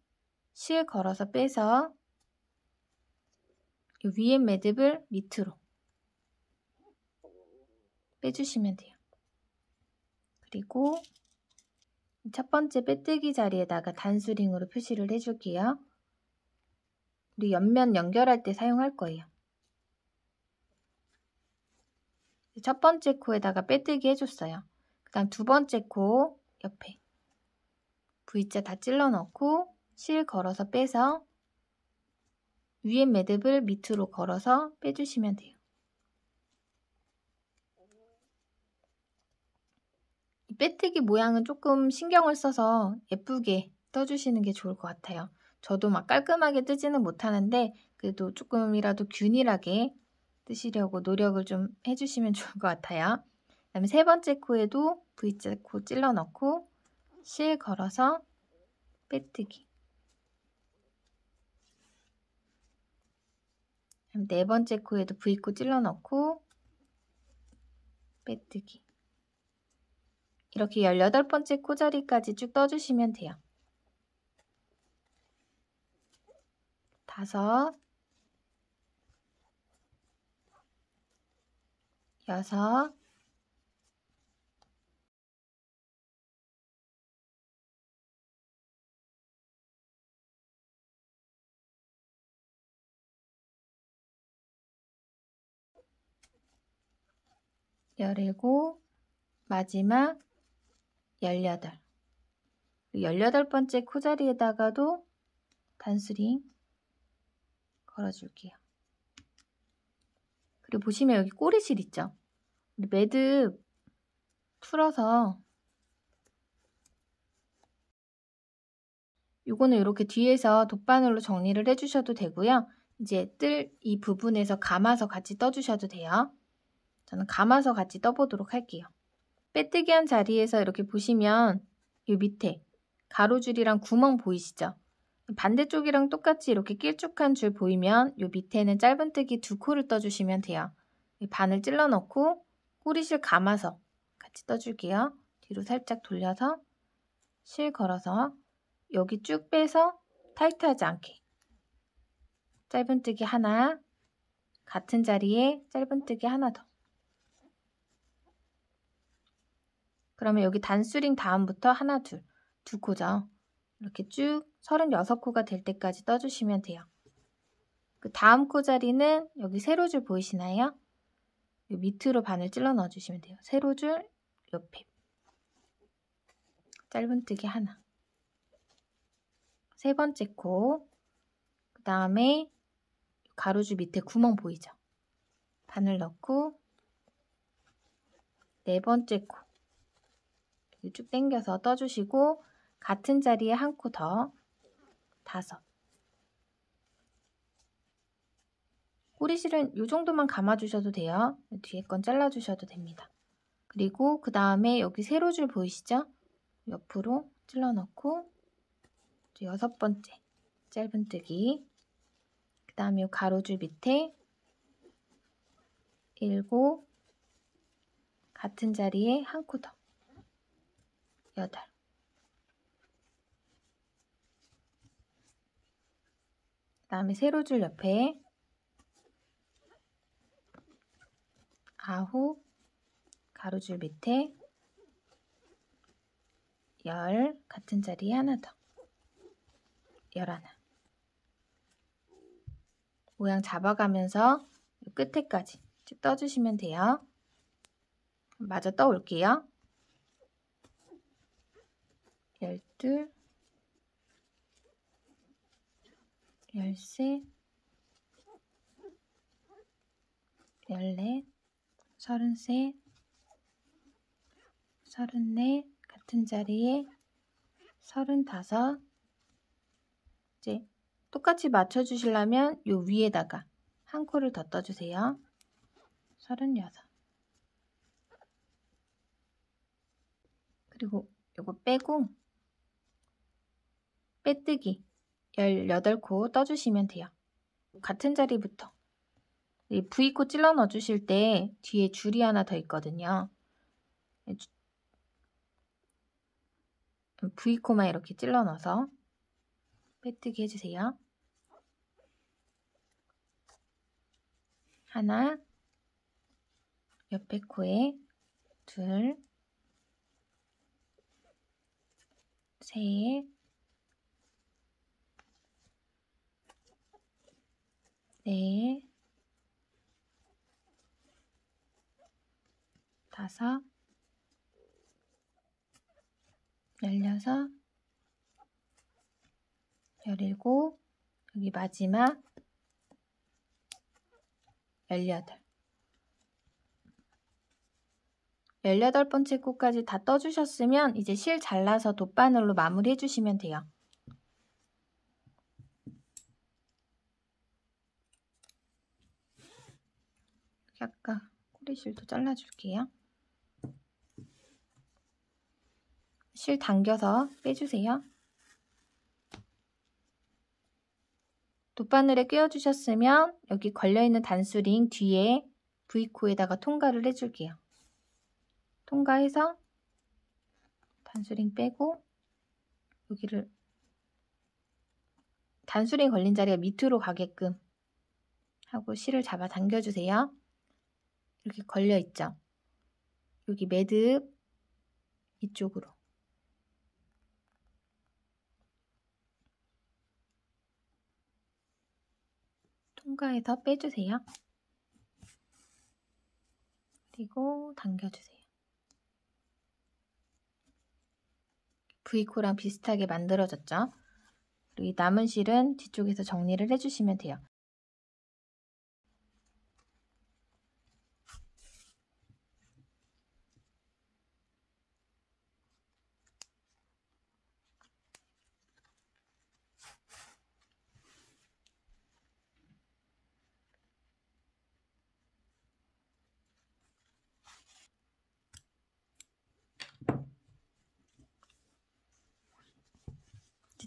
실 걸어서 빼서 위에 매듭을 밑으로 빼주시면 돼요. 그리고 첫 번째 빼뜨기 자리에다가 단수링으로 표시를 해줄게요. 우리 옆면 연결할 때 사용할 거예요. 첫 번째 코에다가 빼뜨기 해줬어요. 그 다음 두 번째 코 옆에 V자 다 찔러 넣고 실 걸어서 빼서 위에 매듭을 밑으로 걸어서 빼주시면 돼요. 이 빼뜨기 모양은 조금 신경을 써서 예쁘게 떠주시는 게 좋을 것 같아요. 저도 막 깔끔하게 뜨지는 못하는데 그래도 조금이라도 균일하게 뜨시려고 노력을 좀 해주시면 좋을 것 같아요. 그 다음에 세 번째 코에도 V자 코 찔러 넣고 실 걸어서 빼뜨기. 네 번째 코에도 V코 찔러 넣고 빼뜨기. 이렇게 18번째 코자리까지 쭉 떠주시면 돼요. 5, 6, 17, 마지막 18. 18번째 코자리에다가도 단수링 걸어줄게요. 그리고 보시면 여기 꼬리실 있죠? 우리 매듭 풀어서 요거는 이렇게 뒤에서 돗바늘로 정리를 해주셔도 되고요. 이제 뜰 이 부분에서 감아서 같이 떠주셔도 돼요. 저는 감아서 같이 떠보도록 할게요. 빼뜨기 한 자리에서 이렇게 보시면 이 밑에 가로줄이랑 구멍 보이시죠? 반대쪽이랑 똑같이 이렇게 길쭉한 줄 보이면 이 밑에는 짧은뜨기 2코를 떠주시면 돼요. 바늘 찔러 넣고 꼬리실 감아서 같이 떠줄게요. 뒤로 살짝 돌려서 실 걸어서 여기 쭉 빼서 타이트하지 않게 짧은뜨기 하나, 같은 자리에 짧은뜨기 하나 더. 그러면 여기 단수링 다음부터 하나, 둘, 2코죠. 이렇게 쭉 36코가 될 때까지 떠주시면 돼요. 그 다음 코 자리는 여기 세로줄 보이시나요? 밑으로 바늘 찔러 넣어주시면 돼요. 세로줄 옆에 짧은뜨기 하나. 세 번째 코, 그 다음에 가로줄 밑에 구멍 보이죠? 바늘 넣고 네 번째 코 쭉 당겨서 떠주시고 같은 자리에 한 코 더, 5. 꼬리실은 이 정도만 감아주셔도 돼요. 뒤에 건 잘라주셔도 됩니다. 그리고 그 다음에 여기 세로줄 보이시죠? 옆으로 찔러 넣고 6번째 짧은뜨기, 그 다음에 이 가로줄 밑에 7, 같은 자리에 한 코 더, 8. 그 다음에 세로줄 옆에 9, 가로줄 밑에 10, 같은 자리에 하나 더, 11. 모양 잡아가면서 끝에까지 쭉 떠주시면 돼요. 마저 떠올게요. 12, 13, 14, 33, 34, 같은 자리에 35. 이제 똑같이 맞춰주시려면 요 위에다가 한 코를 더 떠주세요. 36. 그리고 요거 빼고 빼뜨기 18코 떠주시면 돼요. 같은 자리부터 이 V코 찔러 넣어주실 때 뒤에 줄이 하나 더 있거든요. V코만 이렇게 찔러 넣어서 빼뜨기 해주세요. 하나, 옆에 코에 2, 3, 4, 5, 16, 17, 여기 마지막 18. 18번째 코까지 다 떠주셨으면 이제 실 잘라서 돗바늘로 마무리 해주시면 돼요. 아까 꼬리실도 잘라줄게요. 실 당겨서 빼주세요. 돗바늘에 끼워주셨으면 여기 걸려있는 단수링 뒤에 V코에다가 통과를 해줄게요. 통과해서 단수링 빼고 여기를 단수링 걸린 자리가 밑으로 가게끔 하고 실을 잡아 당겨주세요. 이렇게 걸려있죠? 여기 매듭 이쪽으로 통과해서 빼주세요. 그리고 당겨주세요. V코랑 비슷하게 만들어졌죠? 그리고 이 남은 실은 뒤쪽에서 정리를 해주시면 돼요.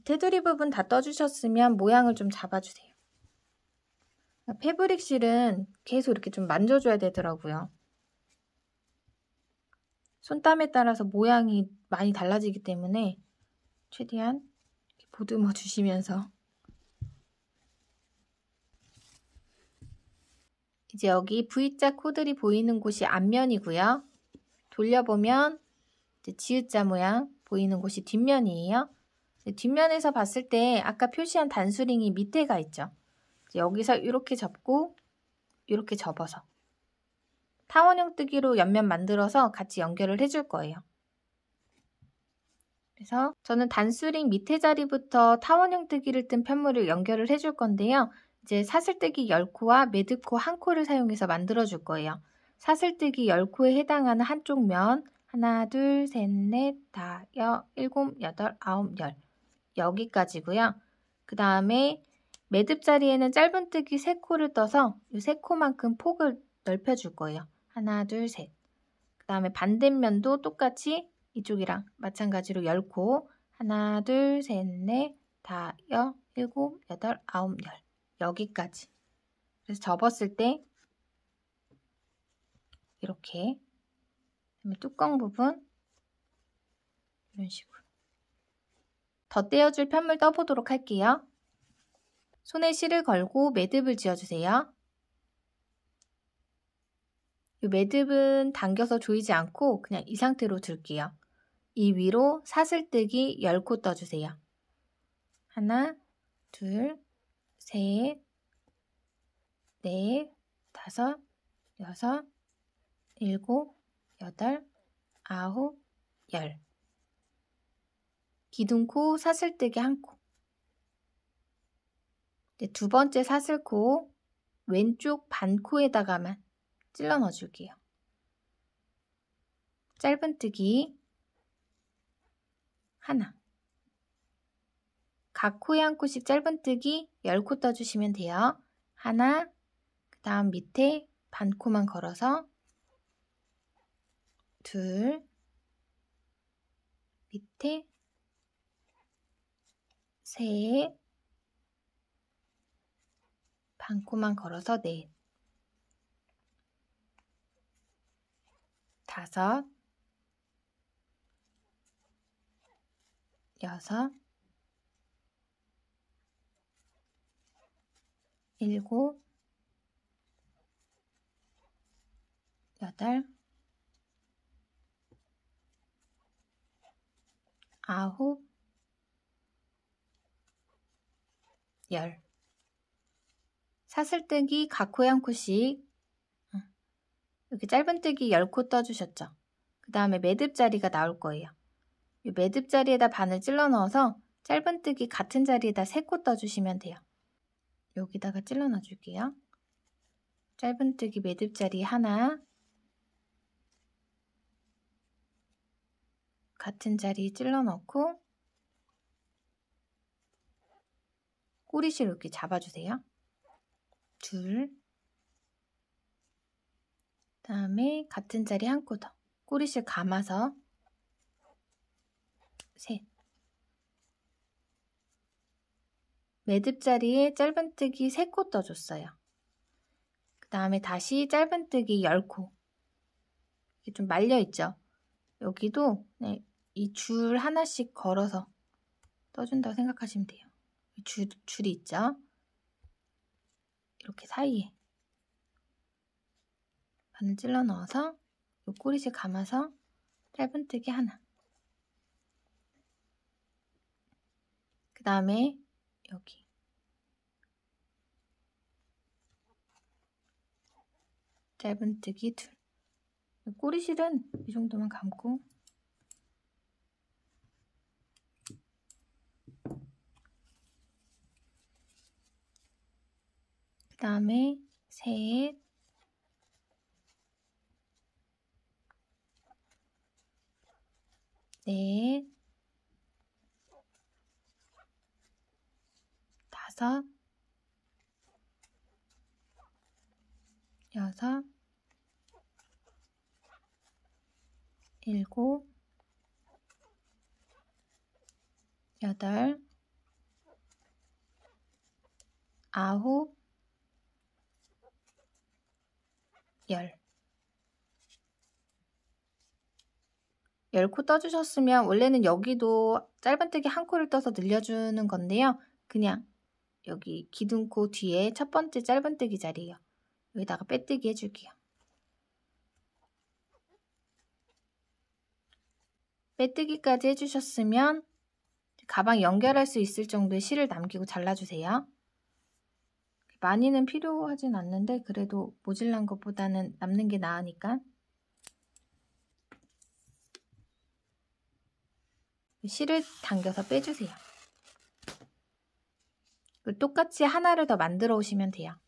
테두리 부분 다 떠주셨으면 모양을 좀 잡아주세요. 패브릭 실은 계속 이렇게 좀 만져줘야 되더라고요. 손땀에 따라서 모양이 많이 달라지기 때문에 최대한 보듬어 주시면서 이제 여기 V자 코들이 보이는 곳이 앞면이고요. 돌려보면 이제 지읒자 모양 보이는 곳이 뒷면이에요. 뒷면에서 봤을 때 아까 표시한 단수링이 밑에가 있죠. 여기서 이렇게 접고 이렇게 접어서 타원형 뜨기로 옆면 만들어서 같이 연결을 해줄 거예요. 그래서 저는 단수링 밑에 자리부터 타원형 뜨기를 뜬 편물을 연결을 해줄 건데요. 이제 사슬뜨기 10코와 매듭코 1코를 사용해서 만들어 줄 거예요. 사슬뜨기 10코에 해당하는 한쪽 면 하나, 둘, 셋, 넷, 다, 일곱, 여덟, 아홉, 열 여기까지고요. 그 다음에 매듭자리에는 짧은뜨기 3코를 떠서 이 3코만큼 폭을 넓혀줄 거예요. 하나, 둘, 셋. 그 다음에 반대면도 똑같이 이쪽이랑 마찬가지로 10코 하나, 둘, 셋, 넷, 다, 일곱, 여덟, 아홉, 열 여기까지. 그래서 접었을 때 이렇게 뚜껑 부분 이런 식으로 덧대어줄 편물 떠보도록 할게요. 손에 실을 걸고 매듭을 지어주세요. 이 매듭은 당겨서 조이지 않고 그냥 이 상태로 둘게요. 이 위로 사슬뜨기 10코 떠주세요. 하나, 둘, 셋, 넷, 다섯, 여섯, 일곱, 여덟, 아홉, 열. 기둥코 사슬뜨기 1코. 두 번째 사슬코 왼쪽 반코에다가만 찔러 넣어줄게요. 짧은뜨기 하나. 각 코에 1코씩 짧은뜨기 10코 떠주시면 돼요. 하나, 그 다음 밑에 반코만 걸어서 둘, 밑에 셋, 반코만 걸어서 넷, 다섯, 여섯, 일곱, 여덟, 아홉, 열. 사슬뜨기 각 코에 1코씩 이렇게 짧은뜨기 10코 떠주셨죠? 그 다음에 매듭자리가 나올 거예요. 이 매듭자리에다 바늘 찔러 넣어서 짧은뜨기 같은 자리에다 3코 떠주시면 돼요. 여기다가 찔러 넣어줄게요. 짧은뜨기 매듭자리 하나, 같은 자리 찔러 넣고 꼬리실 이렇게 잡아주세요. 둘, 다음에 같은 자리 1코 더 꼬리실 감아서 셋. 매듭자리에 짧은뜨기 3코 떠줬어요. 그 다음에 다시 짧은뜨기 10코. 이게 좀 말려있죠? 여기도 이 줄 하나씩 걸어서 떠준다고 생각하시면 돼요. 줄이 있죠? 이렇게 사이에 바늘 찔러 넣어서 이 꼬리실 감아서 짧은뜨기 하나. 그 다음에 여기 짧은뜨기 둘. 꼬리실은 이 정도만 감고 그 다음에 셋, 넷, 다섯, 여섯, 일곱, 여덟, 아홉, 열. 10코 떠주셨으면 원래는 여기도 짧은뜨기 1코를 떠서 늘려주는 건데요. 그냥 여기 기둥코 뒤에 첫 번째 짧은뜨기 자리예요. 여기다가 빼뜨기 해줄게요. 빼뜨기까지 해주셨으면 가방 연결할 수 있을 정도의 실을 남기고 잘라주세요. 많이는 필요하진 않는데 그래도 모질란 것보다는 남는 게 나으니까. 실을 당겨서 빼주세요. 똑같이 하나를 더 만들어 오시면 돼요.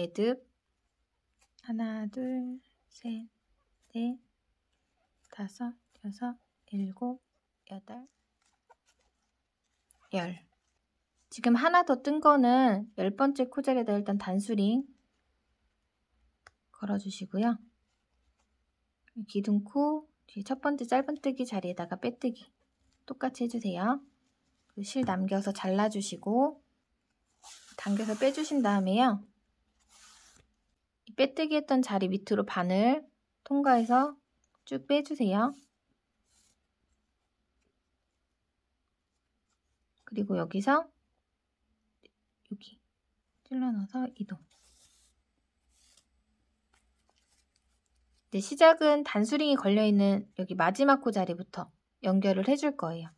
매듭 하나, 둘, 셋, 넷, 다섯, 여섯, 일곱, 여덟, 열. 지금 하나 더 뜬 거는 10번째 코자리에다 일단 단수링 걸어주시고요. 기둥코 뒤에 첫 번째 짧은뜨기 자리에다가 빼뜨기 똑같이 해주세요. 실 남겨서 잘라주시고 당겨서 빼주신 다음에요. 이 빼뜨기 했던 자리 밑으로 바늘 통과해서 쭉 빼주세요. 그리고 여기서 여기 찔러 넣어서 이동. 이제 시작은 단수링이 걸려있는 여기 마지막 코 자리부터 연결을 해줄 거예요.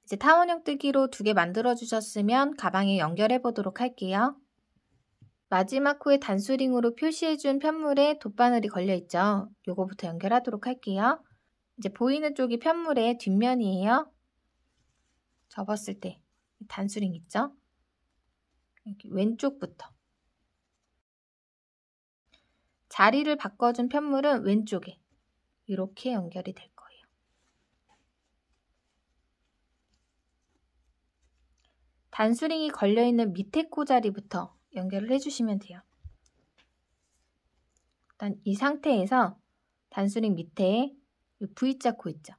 이제 타원형 뜨기로 2개 만들어 주셨으면 가방에 연결해 보도록 할게요. 마지막 코에 단수링으로 표시해준 편물에 돗바늘이 걸려있죠. 요거부터 연결하도록 할게요. 이제 보이는 쪽이 편물의 뒷면이에요. 접었을 때 단수링 있죠? 여기 왼쪽부터. 자리를 바꿔준 편물은 왼쪽에 이렇게 연결이 될 거예요. 단수링이 걸려있는 밑에 코 자리부터 연결을 해주시면 돼요. 일단 이 상태에서 단수링 밑에 V자 코 있죠?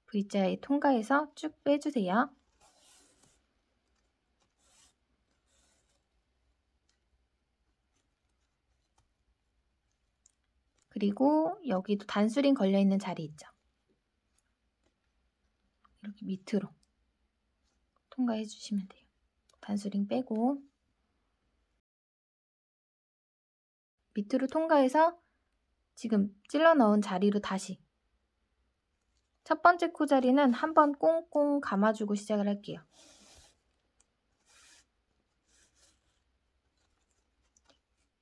V자에 통과해서 쭉 빼주세요. 그리고 여기도 단수링 걸려있는 자리 있죠? 이렇게 밑으로 통과해 주시면 돼요. 단수링 빼고 밑으로 통과해서 지금 찔러 넣은 자리로 다시 첫 번째 코 자리는 한번 꽁꽁 감아주고 시작을 할게요.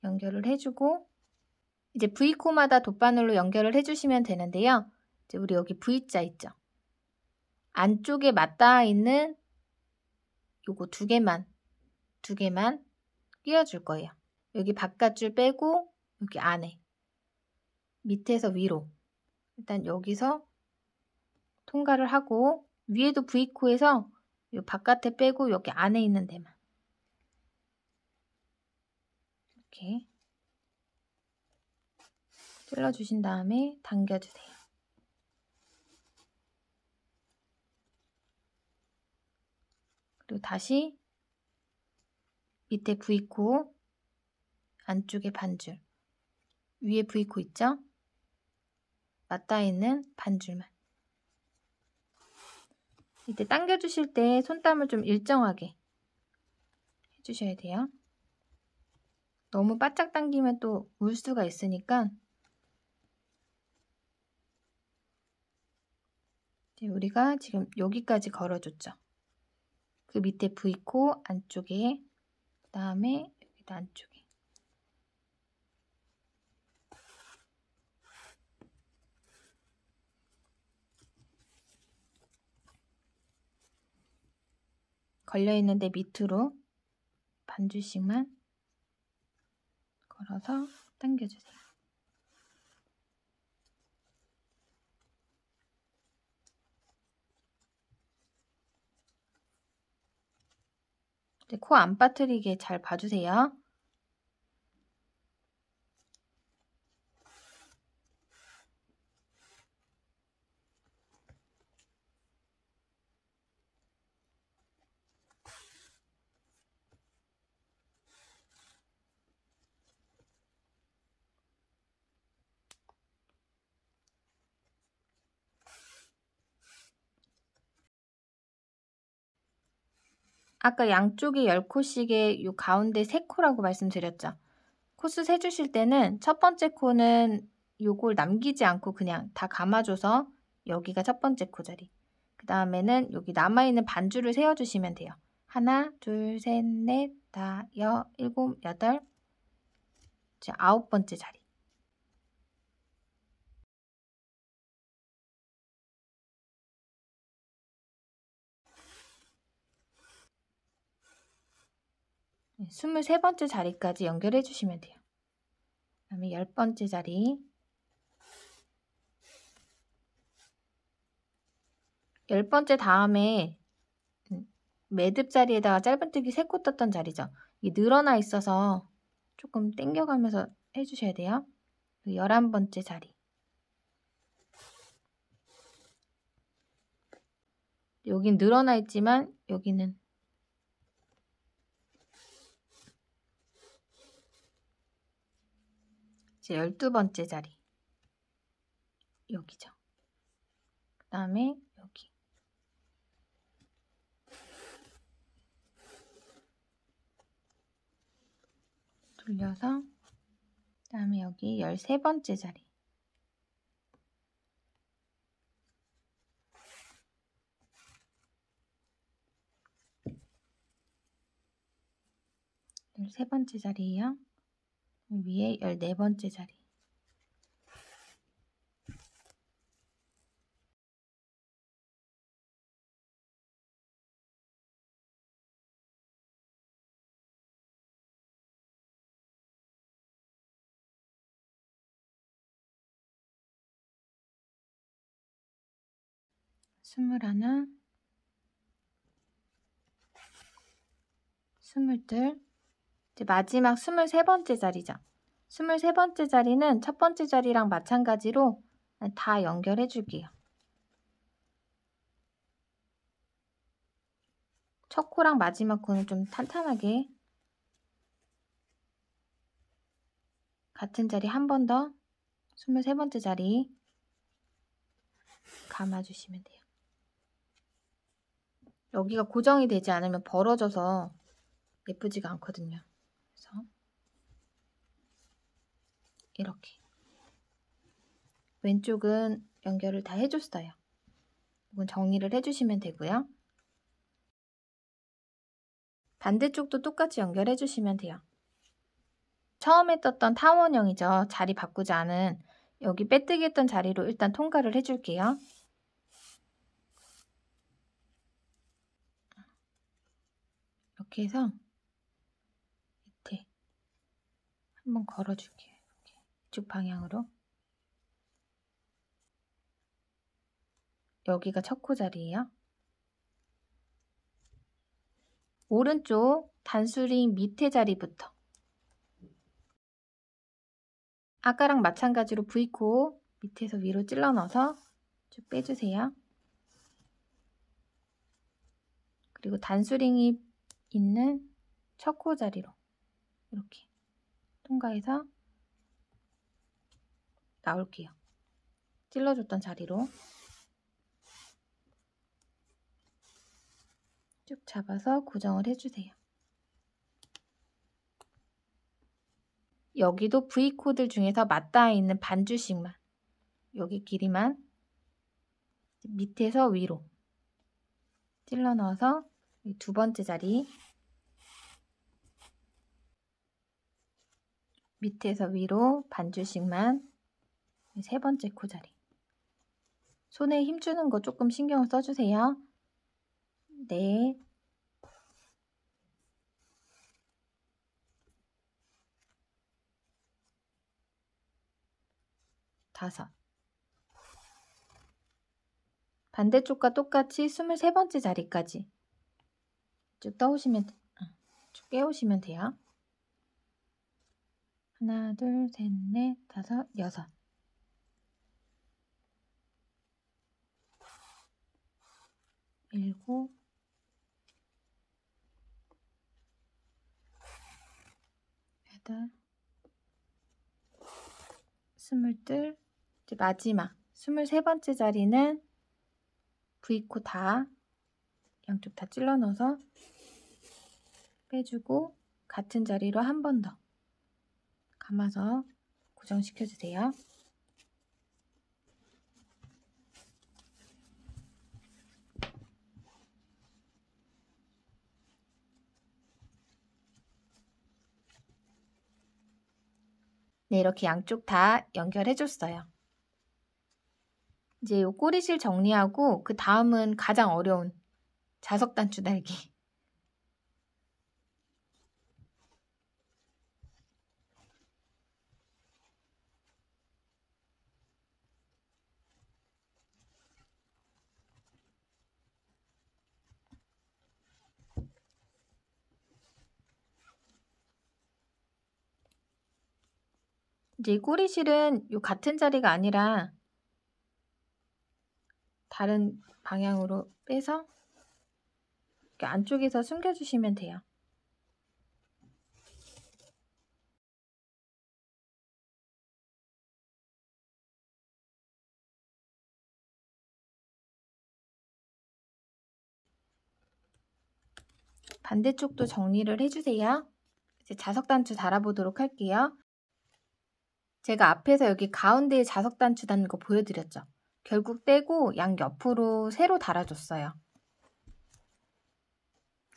연결을 해주고 이제 V코마다 돗바늘로 연결을 해주시면 되는데요. 이제 우리 여기 V자 있죠? 안쪽에 맞닿아 있는 요거 두 개만 끼워줄 거예요. 여기 바깥줄 빼고 여기 안에 밑에서 위로 일단 여기서 통과를 하고 위에도 V코에서 요 바깥에 빼고 여기 안에 있는 데만 이렇게 찔러주신 다음에 당겨주세요. 그리고 다시 밑에 V코 안쪽에 반줄 위에 V코 있죠? 맞닿아 있는 반줄만 이때 당겨주실 때 손땀을 좀 일정하게 해주셔야 돼요. 너무 바짝 당기면 또 울 수가 있으니까 우리가 지금 여기까지 걸어줬죠. 그 밑에 V코 안쪽에 그 다음에 여기도 안쪽에 걸려있는데 밑으로 반줄씩만 걸어서 당겨주세요. 이제 코 안 빠뜨리게 잘 봐주세요. 아까 양쪽에 10코씩의 요 가운데 3코라고 말씀드렸죠. 코스 세주실 때는 첫 번째 코는 요걸 남기지 않고 그냥 다 감아줘서 여기가 첫 번째 코 자리. 그 다음에는 여기 남아있는 반줄을 세워주시면 돼요. 하나, 둘, 셋, 넷, 다, 여, 일곱, 여덟, 이제 9번째 자리. 23번째 자리까지 연결해 주시면 돼요. 그 다음에 10번째 자리, 10번째 다음에 매듭 자리에다가 짧은뜨기 3코 떴던 자리죠. 이게 늘어나 있어서 조금 당겨가면서 해주셔야 돼요. 11번째 자리, 여긴 늘어나 있지만 여기는 이제 12번째 자리, 여기죠. 그 다음에 여기, 돌려서 그 다음에 여기 13번째 자리, 세 번째 자리예요. 위에 14번째 자리, 스물하나, 스물둘, 이제 마지막 23번째 자리죠. 23번째 자리는 첫 번째 자리랑 마찬가지로 다 연결해 줄게요. 첫 코랑 마지막 코는 좀 탄탄하게 같은 자리 한 번 더 23번째 자리 감아주시면 돼요. 여기가 고정이 되지 않으면 벌어져서 예쁘지가 않거든요. 그래서 이렇게 왼쪽은 연결을 다 해줬어요. 이건 정리를 해주시면 되고요. 반대쪽도 똑같이 연결해 주시면 돼요. 처음에 떴던 타원형이죠. 자리 바꾸지 않은 여기 빼뜨기 했던 자리로 일단 통과를 해줄게요. 이렇게 해서 밑에 한번 걸어줄게요. 이렇게 이쪽 방향으로. 여기가 첫 코 자리예요. 오른쪽 단수링 밑에 자리부터 아까랑 마찬가지로 V코 밑에서 위로 찔러 넣어서 쭉 빼주세요. 그리고 단수링이 있는 첫 코 자리로 이렇게 통과해서 나올게요. 찔러줬던 자리로 쭉 잡아서 고정을 해주세요. 여기도 V코드 중에서 맞닿아 있는 반주씩만, 여기 길이만 밑에서 위로 찔러 넣어서 두 번째 자리, 밑에서 위로 반주씩만 세 번째 코 자리. 손에 힘주는 거 조금 신경을 써주세요. 네. 다섯. 반대쪽과 똑같이 23번째 자리까지 쭉 떠오시면, 쭉 깨우시면 돼요. 하나, 둘, 셋, 넷, 다섯, 여섯. 일곱, 여덟, 스물둘, 이제 마지막 23번째 자리는 V코 다 양쪽 다 찔러 넣어서 빼주고 같은 자리로 한 번 더 감아서 고정시켜 주세요. 네, 이렇게 양쪽 다 연결해 줬어요. 이제 요 꼬리실 정리하고 그 다음은 가장 어려운 자석 단추 달기. 이제 이 꼬리실은 요 같은 자리가 아니라 다른 방향으로 빼서 이렇게 안쪽에서 숨겨주시면 돼요. 반대쪽도 정리를 해주세요. 이제 자석단추 달아보도록 할게요. 제가 앞에서 여기 가운데에 자석단추 단 거 보여드렸죠? 결국 떼고 양 옆으로 세로 달아줬어요.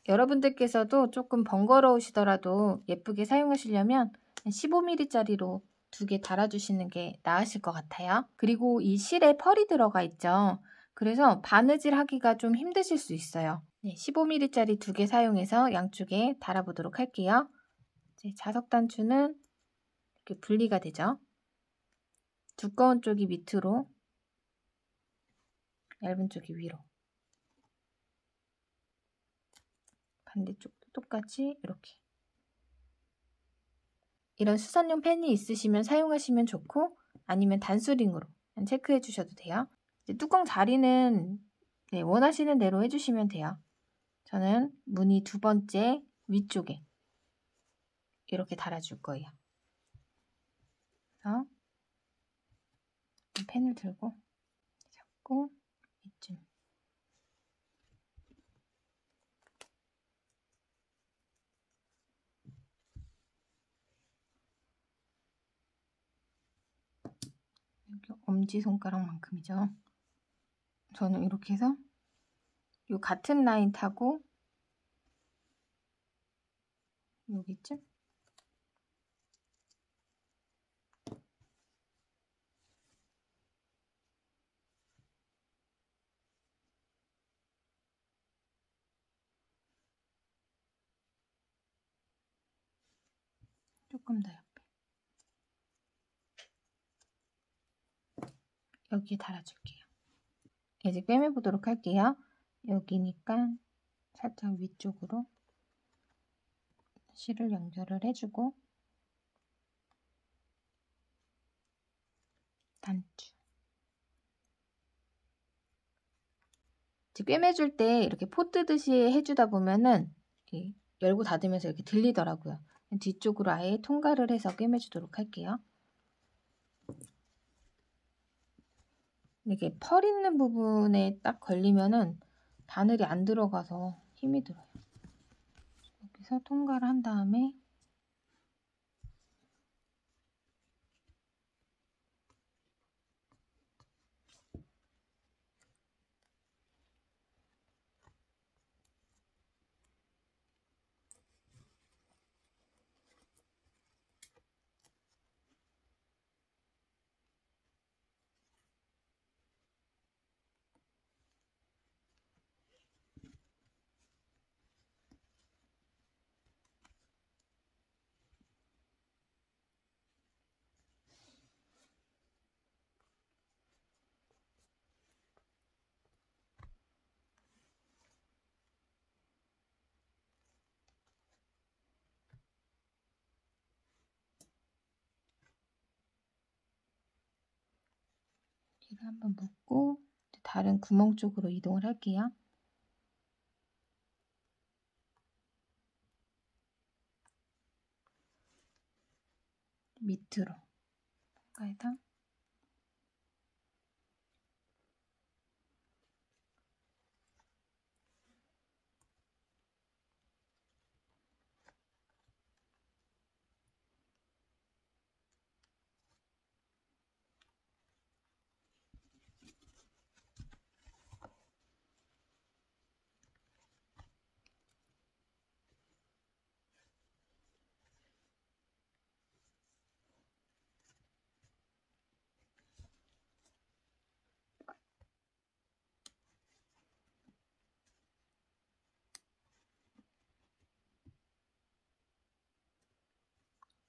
여러분들께서도 조금 번거로우시더라도 예쁘게 사용하시려면 15mm짜리로 2개 달아주시는 게 나으실 것 같아요. 그리고 이 실에 펄이 들어가 있죠. 그래서 바느질 하기가 좀 힘드실 수 있어요. 15mm짜리 2개 사용해서 양쪽에 달아보도록 할게요. 이제 자석단추는 이렇게 분리가 되죠. 두꺼운 쪽이 밑으로, 얇은 쪽이 위로. 반대쪽도 똑같이 이렇게. 이런 수선용 펜이 있으시면 사용하시면 좋고 아니면 단수링으로 체크해 주셔도 돼요. 이제 뚜껑 자리는 원하시는 대로 해주시면 돼요. 저는 무늬 2번째 위쪽에 이렇게 달아줄 거예요. 그래서 펜을 들고 잡고 이쯤. 여기 엄지손가락만큼이죠. 저는 이렇게 해서 요 같은 라인 타고 여기쯤 조금 더 옆에 여기에 달아줄게요. 이제 꿰매보도록 할게요. 여기니까 살짝 위쪽으로 실을 연결을 해주고 단추. 꿰매줄 때 이렇게 포 뜨듯이 해주다 보면은 이렇게 열고 닫으면서 이렇게 들리더라고요. 뒤쪽으로 아예 통과를 해서 꿰매주도록 할게요. 이게 펄 있는 부분에 딱 걸리면은 바늘이 안 들어가서 힘이 들어요. 여기서 통과를 한 다음에 뒤를 한번 묶고 다른 구멍 쪽으로 이동을 할게요. 밑으로 통과해서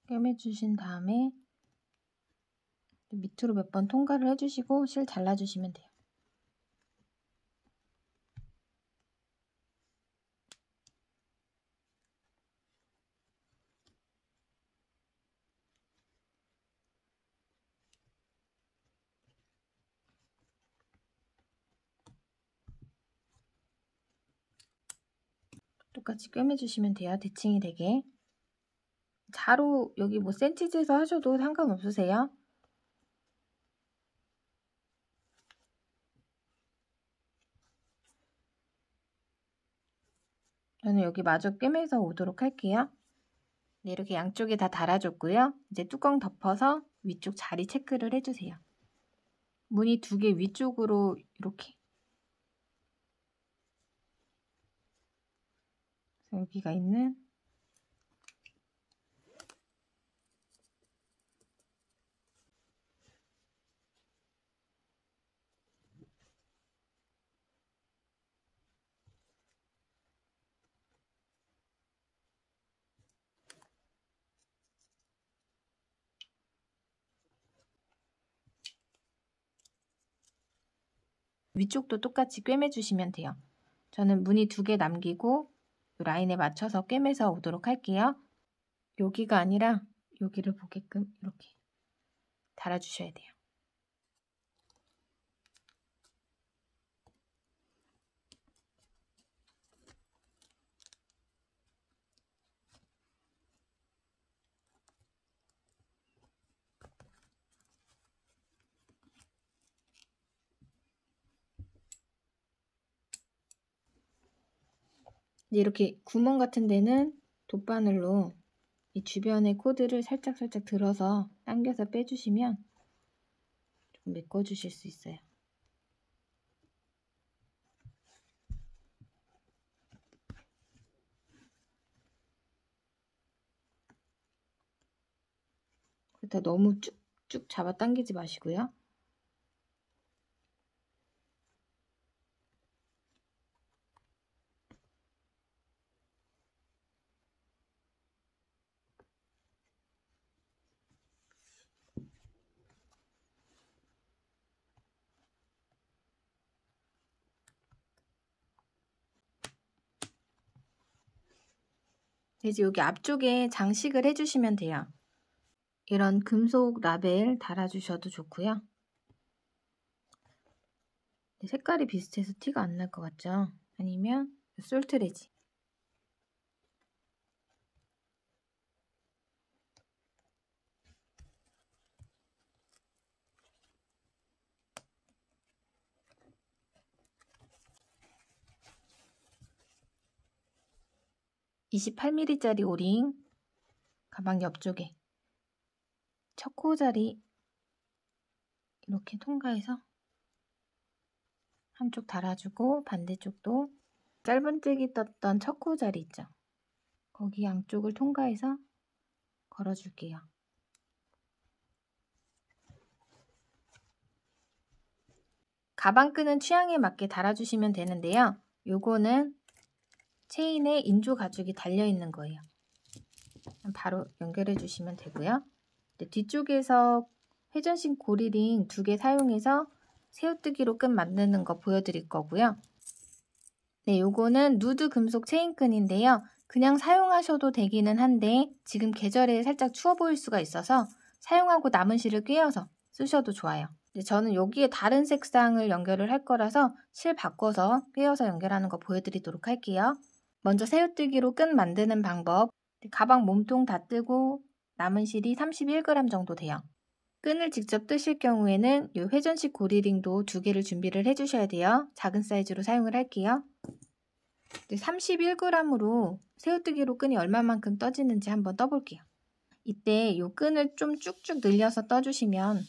꿰매주신 다음에 밑으로 몇 번 통과를 해주시고 실 잘라주시면 돼요. 똑같이 꿰매주시면 돼요. 대칭이 되게. 자로 여기 뭐 센치지에서 하셔도 상관없으세요. 저는 여기 마저 꿰매서 오도록 할게요. 네, 이렇게 양쪽에 다 달아줬고요. 이제 뚜껑 덮어서 위쪽 자리 체크를 해주세요. 무늬 2개 위쪽으로 이렇게. 여기가 있는 위쪽도 똑같이 꿰매주시면 돼요. 저는 무늬 2개 남기고 라인에 맞춰서 꿰매서 오도록 할게요. 여기가 아니라 여기를 보게끔 이렇게 달아주셔야 돼요. 이렇게 구멍 같은 데는 돗바늘로 이 주변의 코드를 살짝 들어서 당겨서 빼주시면 좀 메꿔주실 수 있어요. 그렇다 너무 쭉쭉 잡아당기지 마시고요. 이제 여기 앞쪽에 장식을 해주시면 돼요. 이런 금속 라벨 달아주셔도 좋고요. 색깔이 비슷해서 티가 안 날 것 같죠? 아니면 솔트레지. (28mm짜리) 오링 가방 옆쪽에 첫 코 자리 이렇게 통과해서 한쪽 달아주고 반대쪽도 짧은뜨기 떴던 첫 코 자리 있죠? 거기 양쪽을 통과해서 걸어줄게요. 가방끈은 취향에 맞게 달아주시면 되는데요. 요거는 체인에 인조 가죽이 달려있는 거예요. 바로 연결해 주시면 되고요. 뒤쪽에서 회전식 고리링 2개 사용해서 새우뜨기로 끈 만드는 거 보여드릴 거고요. 네, 요거는 누드 금속 체인끈인데요. 그냥 사용하셔도 되기는 한데 지금 계절에 살짝 추워 보일 수가 있어서 사용하고 남은 실을 꿰어서 쓰셔도 좋아요. 저는 여기에 다른 색상을 연결을 할 거라서 실 바꿔서 꿰어서 연결하는 거 보여드리도록 할게요. 먼저 새우뜨기로 끈 만드는 방법. 가방 몸통 다 뜨고 남은 실이 31g 정도 돼요. 끈을 직접 뜨실 경우에는 이 회전식 고리링도 2개를 준비를 해주셔야 돼요. 작은 사이즈로 사용을 할게요. 31g으로 새우뜨기로 끈이 얼마만큼 떠지는지 한번 떠볼게요. 이때 이 끈을 좀 쭉쭉 늘려서 떠주시면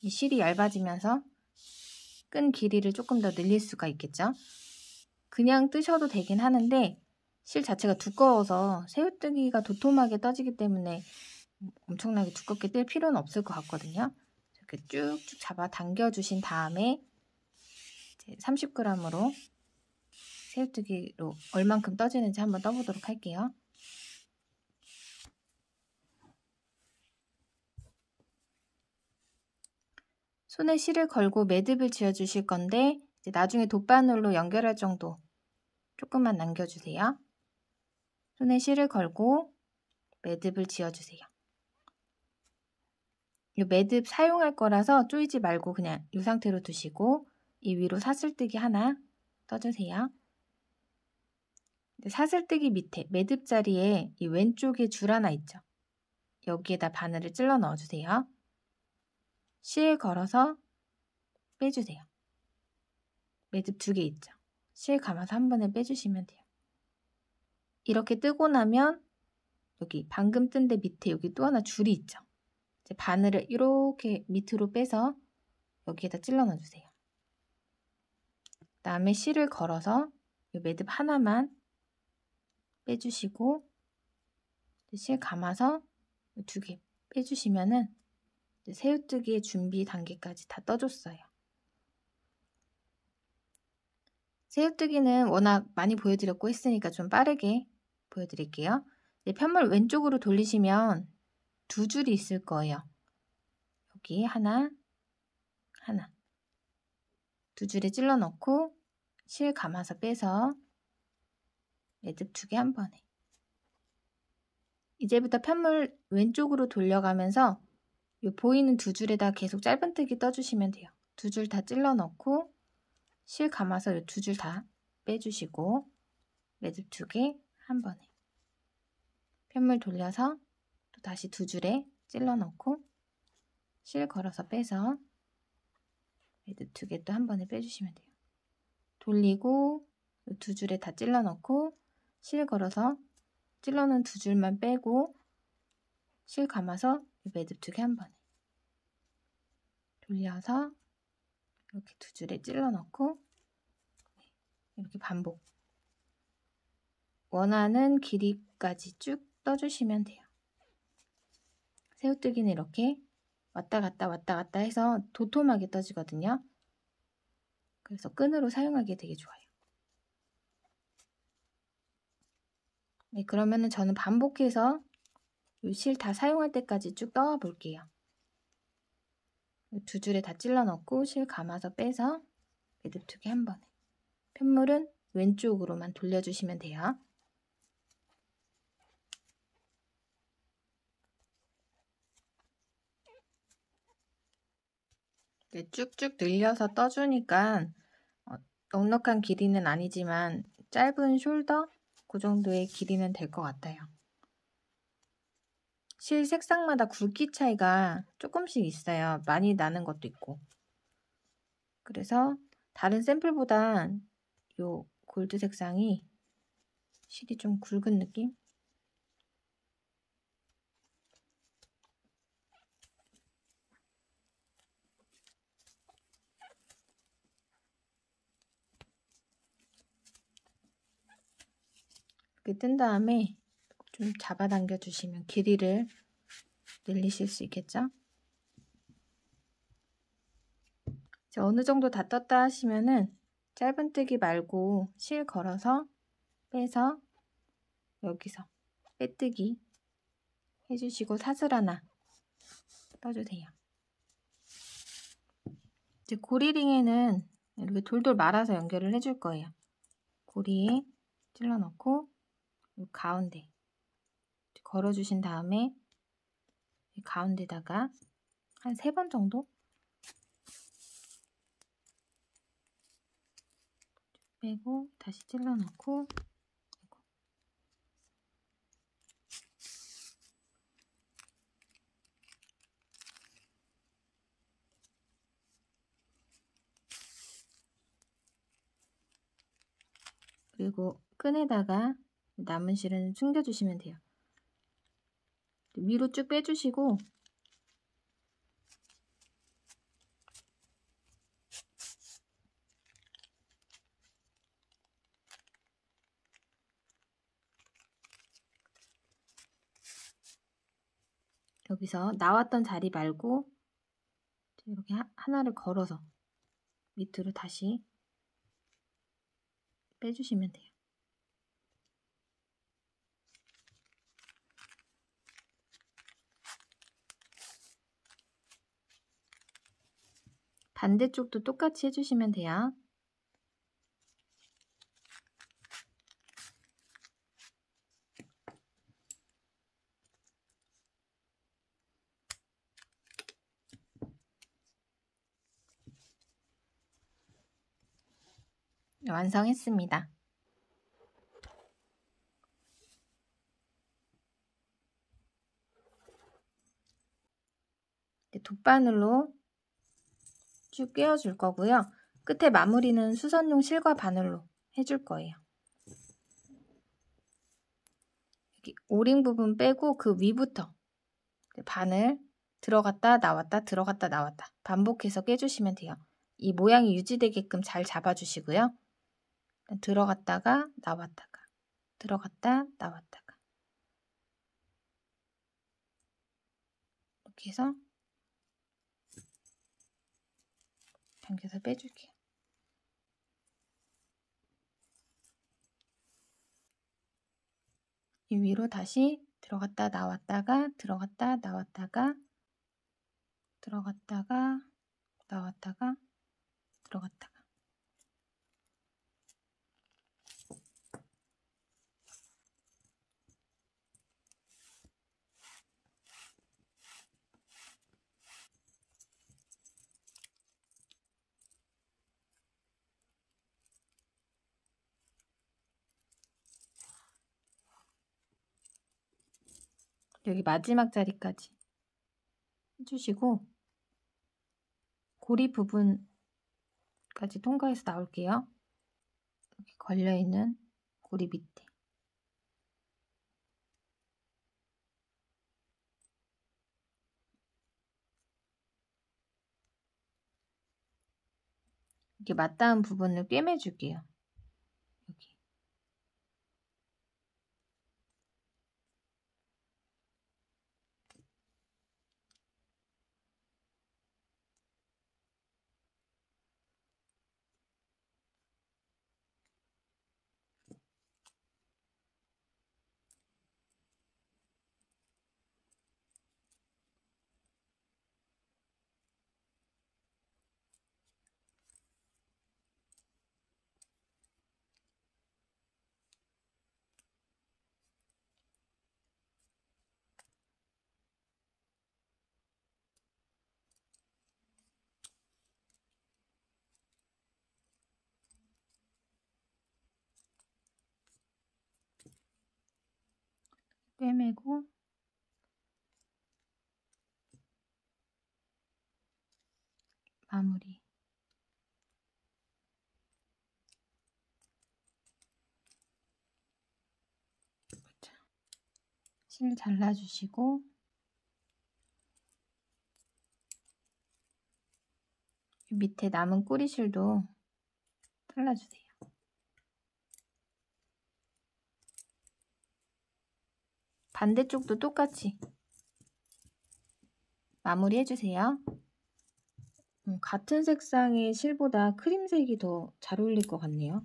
이 실이 얇아지면서 끈 길이를 조금 더 늘릴 수가 있겠죠. 그냥 뜨셔도 되긴 하는데 실 자체가 두꺼워서 새우뜨기가 도톰하게 떠지기 때문에 엄청나게 두껍게 뜰 필요는 없을 것 같거든요. 이렇게 쭉쭉 잡아 당겨주신 다음에 30g으로 새우뜨기로 얼만큼 떠지는지 한번 떠보도록 할게요. 손에 실을 걸고 매듭을 지어주실 건데 이제 나중에 돗바늘로 연결할 정도 조금만 남겨주세요. 손에 실을 걸고 매듭을 지어주세요. 이 매듭 사용할 거라서 조이지 말고 그냥 이 상태로 두시고 이 위로 사슬뜨기 하나 떠주세요. 사슬뜨기 밑에 매듭 자리에 이 왼쪽에 줄 하나 있죠. 여기에다 바늘을 찔러 넣어주세요. 실 걸어서 빼주세요. 매듭 2개 있죠. 실 감아서 한 번에 빼주시면 돼요. 이렇게 뜨고 나면 여기 방금 뜬 데 밑에 여기 또 하나 줄이 있죠. 이제 바늘을 이렇게 밑으로 빼서 여기에다 찔러 넣어주세요. 그 다음에 실을 걸어서 이 매듭 하나만 빼주시고 실 감아서 2개 빼주시면은 새우뜨기의 준비 단계까지 다 떠줬어요. 새우뜨기는 워낙 많이 보여드렸고 했으니까 좀 빠르게 보여드릴게요. 편물 왼쪽으로 돌리시면 2줄이 있을 거예요. 여기 하나 2줄에 찔러 넣고 실 감아서 빼서 매듭 2개 한 번에. 이제부터 편물 왼쪽으로 돌려가면서 이 보이는 2줄에다 계속 짧은뜨기 떠주시면 돼요. 2줄 다 찔러 넣고 실 감아서 이 2줄 다 빼주시고 매듭 2개 한 번에. 편물 돌려서 또 다시 2줄에 찔러 넣고 실 걸어서 빼서 매듭 2개 또 한 번에 빼주시면 돼요. 돌리고 2줄에 다 찔러 넣고 실 걸어서 찔러 넣은 2줄만 빼고 실 감아서 매듭 2개 한 번에 돌려서 이렇게 2줄에 찔러 넣고 이렇게 반복. 원하는 길이까지 쭉 떠주시면 돼요. 새우뜨기는 이렇게 왔다 갔다 해서 도톰하게 떠지거든요. 그래서 끈으로 사용하기 되게 좋아요. 네, 그러면은 저는 반복해서 이 실 다 사용할 때까지 쭉 떠와 볼게요. 2줄에 다 찔러 넣고 실 감아서 빼서 매듭 2개 한 번에. 편물은 왼쪽으로만 돌려주시면 돼요. 네, 쭉쭉 늘려서 떠주니까 넉넉한 길이는 아니지만 짧은 숄더 그 정도의 길이는 될 것 같아요. 실 색상마다 굵기 차이가 조금씩 있어요. 많이 나는 것도 있고. 그래서 다른 샘플보다 요 골드 색상이 실이 좀 굵은 느낌? 이렇게 뜬 다음에 좀 잡아당겨 주시면 길이를 늘리실 수 있겠죠? 이제 어느 정도 다 떴다 하시면은 짧은뜨기 말고 실 걸어서 빼서 여기서 빼뜨기 해주시고 사슬 하나 떠주세요. 이제 고리링에는 이렇게 돌돌 말아서 연결을 해줄 거예요. 고리에 찔러 넣고 이 가운데 걸어주신 다음에 이 가운데다가 한 3번 정도 빼고 다시 찔러 넣고 그리고 끈에다가 남은 실은 숨겨주시면 돼요. 위로 쭉 빼주시고 여기서 나왔던 자리 말고 이렇게 하나를 걸어서 밑으로 다시 빼주시면 돼요. 반대쪽도 똑같이 해주시면 돼요. 완성했습니다. 돗바늘로 쭉 꿰어줄 거고요. 끝에 마무리는 수선용 실과 바늘로 해줄 거예요. 여기 오링 부분 빼고 그 위부터 바늘 들어갔다 나왔다 들어갔다 나왔다 반복해서 꿰주시면 돼요. 이 모양이 유지되게끔 잘 잡아주시고요. 들어갔다가 나왔다가 들어갔다 나왔다가 이렇게 해서 당겨서 빼줄게요. 이 위로 다시 들어갔다 나왔다가 들어갔다 나왔다가 들어갔다가 나왔다가 들어갔다가 여기 마지막 자리까지 해주시고 고리 부분까지 통과해서 나올게요. 여기 걸려있는 고리 밑에 이렇게 맞닿은 부분을 꿰매줄게요. 여기 꿰매고 마무리 실 잘라주시고 밑에 남은 꼬리실도 잘라주세요. 반대쪽도 똑같이 마무리 해주세요. 같은 색상의 실보다 크림색이 더 잘 어울릴 것 같네요.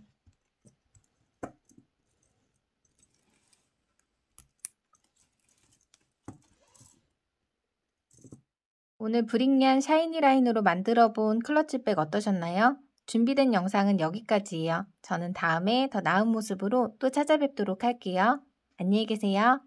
오늘 브릭얀 샤이니 라인으로 만들어 본 클러치백 어떠셨나요? 준비된 영상은 여기까지예요. 저는 다음에 더 나은 모습으로 또 찾아뵙도록 할게요. 안녕히 계세요.